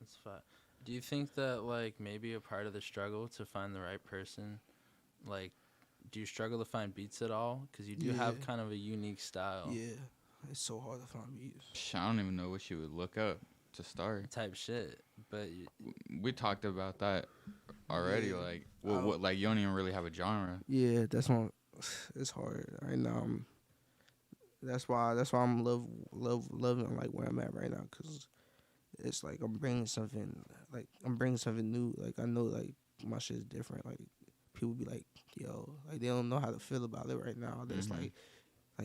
A: That's fine. Do you think that, like, maybe a part of the struggle to find the right person, like, do you struggle to find beats at all? Because you do have kind of a unique style.
B: Yeah, it's so hard to find beats.
C: I don't even know what you would look up to start.
A: Type shit. But
C: We talked about that already.
B: Yeah.
C: Like, what? Like, you don't even really have a genre.
B: Yeah, that's why it's hard right now. That's why I'm loving like where I'm at right now, cause it's like I'm bringing something new. Like I know like my shit's different. Like people be like, yo, like they don't know how to feel about it right now. That's like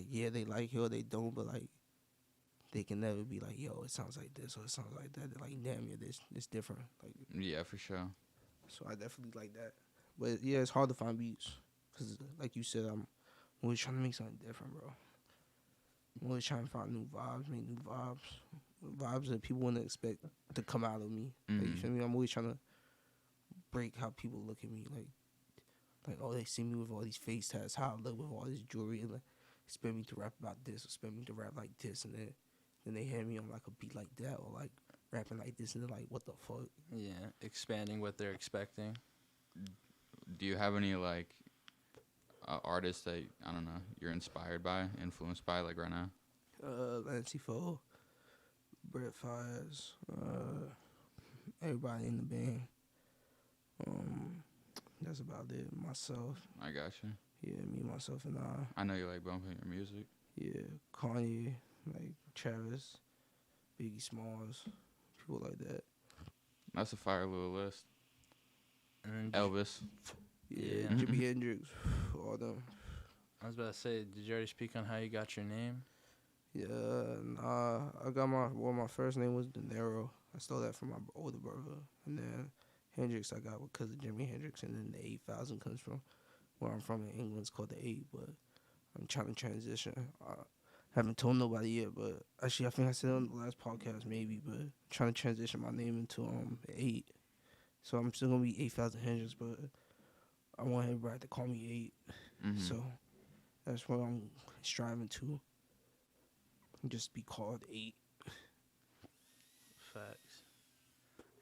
B: yeah, they like it or they don't, but like they can never be like, yo, it sounds like this or it sounds like that. They're like, damn, yeah, it's different. Like
C: Yeah, for sure.
B: so I definitely like that. But yeah, it's hard to find beats, cause like you said, I'm always trying to make something different, bro. I'm always trying to find new vibes, make new vibes that people wouldn't expect to come out of me. Like, you feel me? I'm always trying to break how people look at me. Like oh, they see me with all these face tats, how I look with all this jewelry, and like expect me to rap about this, or expect me to rap like this, and then they hear me on like a beat like that, or like rapping like this, and they're like, what the fuck?
A: yeah, expanding what they're expecting.
C: Do you have any like artists that I don't know you're inspired by, influenced by, like right now?
B: Lancey Foe, Brett Fires, everybody in the band. That's about it. Myself.
C: I got you.
B: Yeah, me, myself, and I.
C: I know you like bumping your music.
B: Yeah, Kanye, like Travis, Biggie Smalls, people like that.
C: That's a fire little list.
A: And
C: Elvis.
B: Yeah,
A: Yeah.
B: Jimi Hendrix, all them.
A: I was about to say, did you already speak on how you got your name?
B: Yeah, nah, I got my first name was De Niro. I stole that from my older brother. And then Hendrix I got because of Jimi Hendrix. And then the 8000 comes from where I'm from in England. It's called the 8, but I'm trying to transition. I haven't told nobody yet, but actually I think I said it on the last podcast maybe, but I'm trying to transition my name into 8. So I'm still going to be 8000 but I want everybody to call me 8. So that's what I'm striving to. Just be called 8.
A: Facts.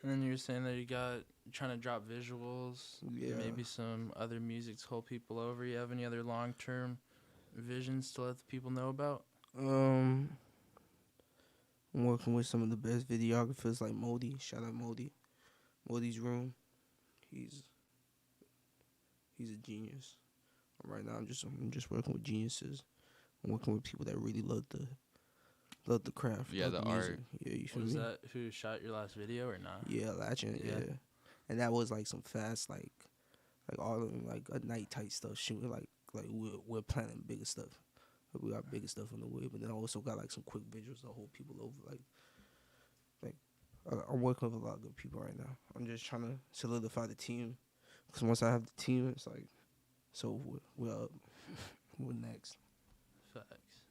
A: And then you were saying that you're trying to drop visuals,
B: Yeah.
A: maybe some other music to hold people over. You have any other long-term visions to let the people know about?
B: I'm working with some of the best videographers like Modi. Shout out Modi. Modi's Room. He's a genius. Right now I'm just working with geniuses. I'm working with people that really love the craft.
C: Yeah,
B: love
C: the
B: music.
C: art.
B: Yeah, you feel
A: Was
B: me?
A: that who shot your last video or not?
B: Yeah, Latchin,
A: Yeah.
B: yeah. And that was like some fast like all of them, like a night tight stuff shooting like we're planning bigger stuff. Like, we got bigger stuff on the way, but then I also got like some quick visuals to hold people over. Like I'm working with a lot of good people right now. I'm just trying to solidify the team, because once I have the team, it's like, so we're up. What next?
A: Facts.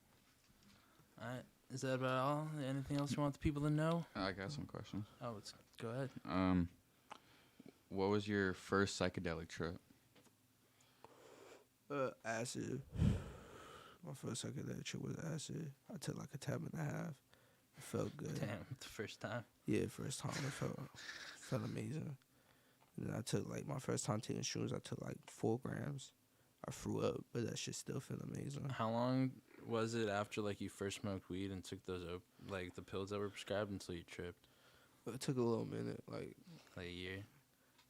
A: All right. Is that about all? Anything else you want the people to know?
C: I got some questions.
A: Oh, go ahead.
C: What was your first psychedelic trip?
B: Acid. My first psychedelic trip was acid. I took like a tab and a half. It felt good.
A: Damn, the first time.
B: Yeah, first time. It felt amazing. And then I took like my first time taking shrooms. I took like 4 grams. I threw up, but that shit still felt amazing.
A: How long was it after like you first smoked weed and took those like the pills that were prescribed until you tripped?
B: It took a little minute, like
A: a year.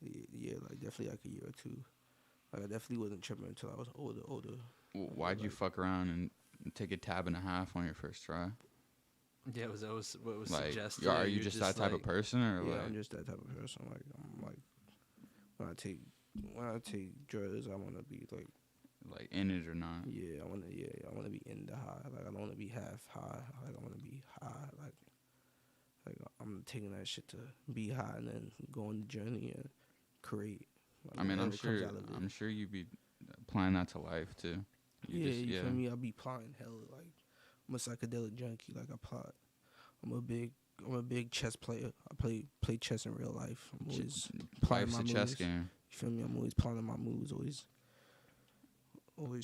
B: Yeah, like definitely like a year or two. Like I definitely wasn't tripping until I was older.
C: Why'd you fuck around and take a tab and a half on your first try?
A: Yeah, what was
C: like,
A: suggested?
C: Are you just that type of person, or
B: yeah,
C: like?
B: I'm just that type of person. Like I'm like when I take drugs, I want to be like
C: in it or not.
B: Yeah, I want to be in the high. Like I don't want to be half high. Like I want to be high. Like I'm taking that shit to be high and then go on the journey and create. Like,
C: I mean, I'm sure you be applying that to life too.
B: You feel me? I be applying hella. Like I'm a psychedelic junkie. Like I plot. I'm a big chess player. I play chess in real life. I'm always plotting my moves.
C: Life's a chess game.
B: You feel me? I'm always plotting my moves. Always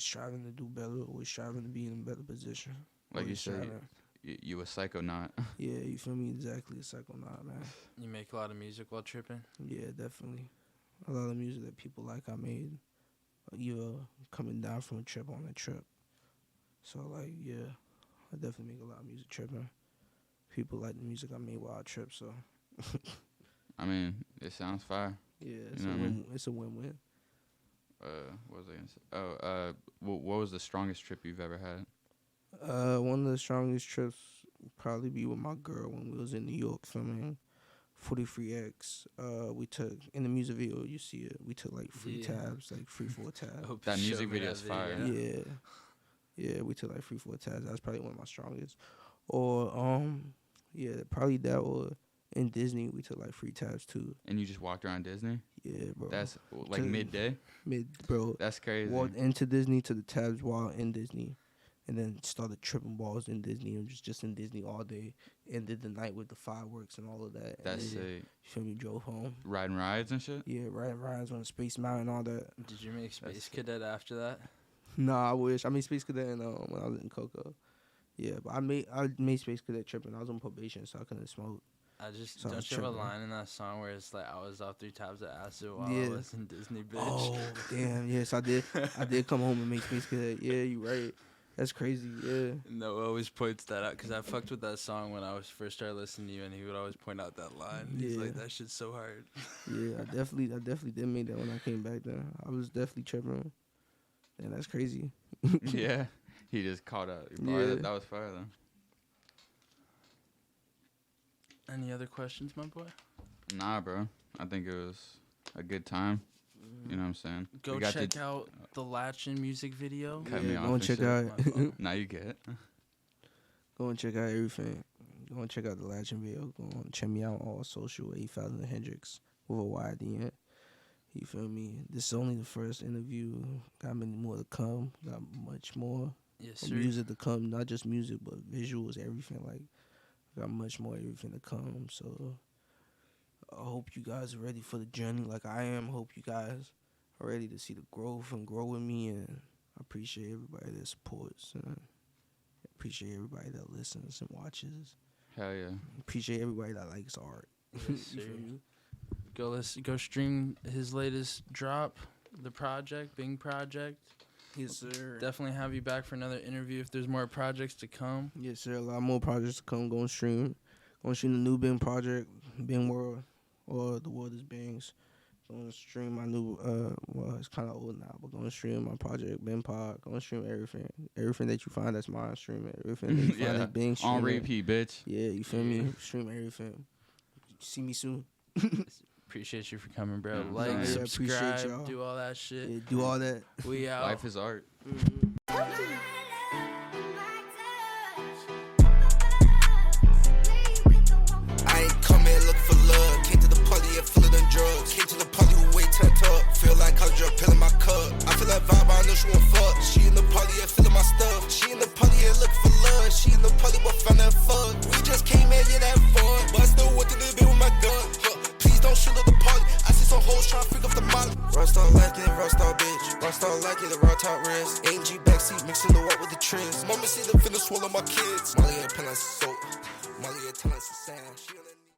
B: striving to do better. Always striving to be in a better position.
C: Like you said, you a psychonaut.
B: Yeah, you feel me? Exactly, a psychonaut, man.
A: You make a lot of music while tripping?
B: Yeah, definitely. A lot of music that people like I made either coming down from a trip on a trip. So, like, yeah, I definitely make a lot of music tripping. People like the music I made while I trip, so.
C: I mean, it sounds fire.
B: Yeah, it's a win-win.
C: What was I gonna say? Oh, what was the strongest trip you've ever had?
B: One of the strongest trips would probably be with my girl when we was in New York filming 43X. We took, in the music video, you see it, we took like 3 tabs, like 3-4 tabs.
C: That music video is fire.
B: Yeah, we took like 3-4 tabs. That's probably one of my strongest. Or, yeah, probably that, or in Disney, we took like 3 tabs too.
C: And you just walked around Disney?
B: Yeah, bro.
C: That's like midday?
B: Bro.
C: That's crazy.
B: Walked into Disney to the tabs while in Disney. And then started tripping balls in Disney and just in Disney all day. Ended the night with the fireworks and all of that.
C: That's sick.
B: You feel me? Drove home.
C: Riding rides and shit?
B: Yeah, riding rides on Space Mountain and all that.
A: Did you make Space Cadet after that?
B: Nah, I wish. I made Space Cadet when I was in Cocoa. Yeah, but I made Space Cadet tripping. I was on probation, so I couldn't smoke.
A: Don't you have a line in that song where it's like, I was off 3 tabs of acid while I was in Disney, bitch?
B: Oh, damn. Yes, I did. I did come home and make Space Cadet. Yeah, you right. That's crazy, yeah.
A: Noah always points that out because I fucked with that song when I was first started listening to you, and he would always point out that line. He's like, that shit's so hard.
B: Yeah, I definitely did make that when I came back then. I was definitely tripping. Man, that's crazy.
C: Yeah, he just caught up.
B: Yeah.
C: That was fire, though.
A: Any other questions, my boy?
C: Nah, bro. I think it was a good time. You know what I'm saying?
A: Go check out the Latchin music video.
C: Cut me off.
B: Go and check out.
C: Now you get it.
B: Go and check out everything. Go and check out the Latchin video. Go and check me out on all social. 8000Hendrixy with a Y at the end. You feel me? This is only the first interview. Got many more to come. Got much more.
A: Yes, sir.
B: Music to come. Not just music, but visuals, everything. Like, got much more everything to come. So I hope you guys are ready for the journey like I am. Hope you guys are ready to see the growth and grow with me. And I appreciate everybody that supports. And I appreciate everybody that listens and watches.
C: Hell yeah.
B: Appreciate everybody that likes art.
A: Yes, sir. Go stream his latest drop, The Project, Bing Project.
B: Yes, sir.
A: Definitely have you back for another interview if there's more projects to come.
B: Yes, sir. A lot more projects to come. Go and stream. Go and stream the new Bing project, Bing World, or The World is Bing's. Go and stream my new, well, it's kind of old now, but go and stream my project, Bing Pod. Go and stream everything. Everything that you find that's mine, stream it. Everything that you find that's Bing, stream
C: on
B: it.
C: repeat, bitch.
B: Yeah, you feel me? Stream everything. See me soon.
A: Appreciate you for coming, bro.
C: Yeah.
A: Like,
B: Yeah,
A: subscribe,
B: appreciate y'all.
A: do all that shit.
B: Yeah, do all that.
A: We out.
C: Life is art.
B: Mm-hmm.
D: I ain't come here looking for love. Came to the party and full of them drugs. Came to the party with way turned up. Feel like I drug pill in my cup. I feel that vibe, I know she won't fuck. She in the party and feeling my stuff. She in the party and looking for love. She in the party but found that fuck. We just came here, yeah, that fun. But I still want to live with my gun. Please don't shoot at the party. I see some hoes trying to freak off the molly. Rockstar like it, rockstar bitch. Rockstar like it, the raw top wrist. AMG backseat mixing the white with the trends. Mama see them finna swallow my kids. Molly ain't pen like soap. Molly ain't telling us the sound. She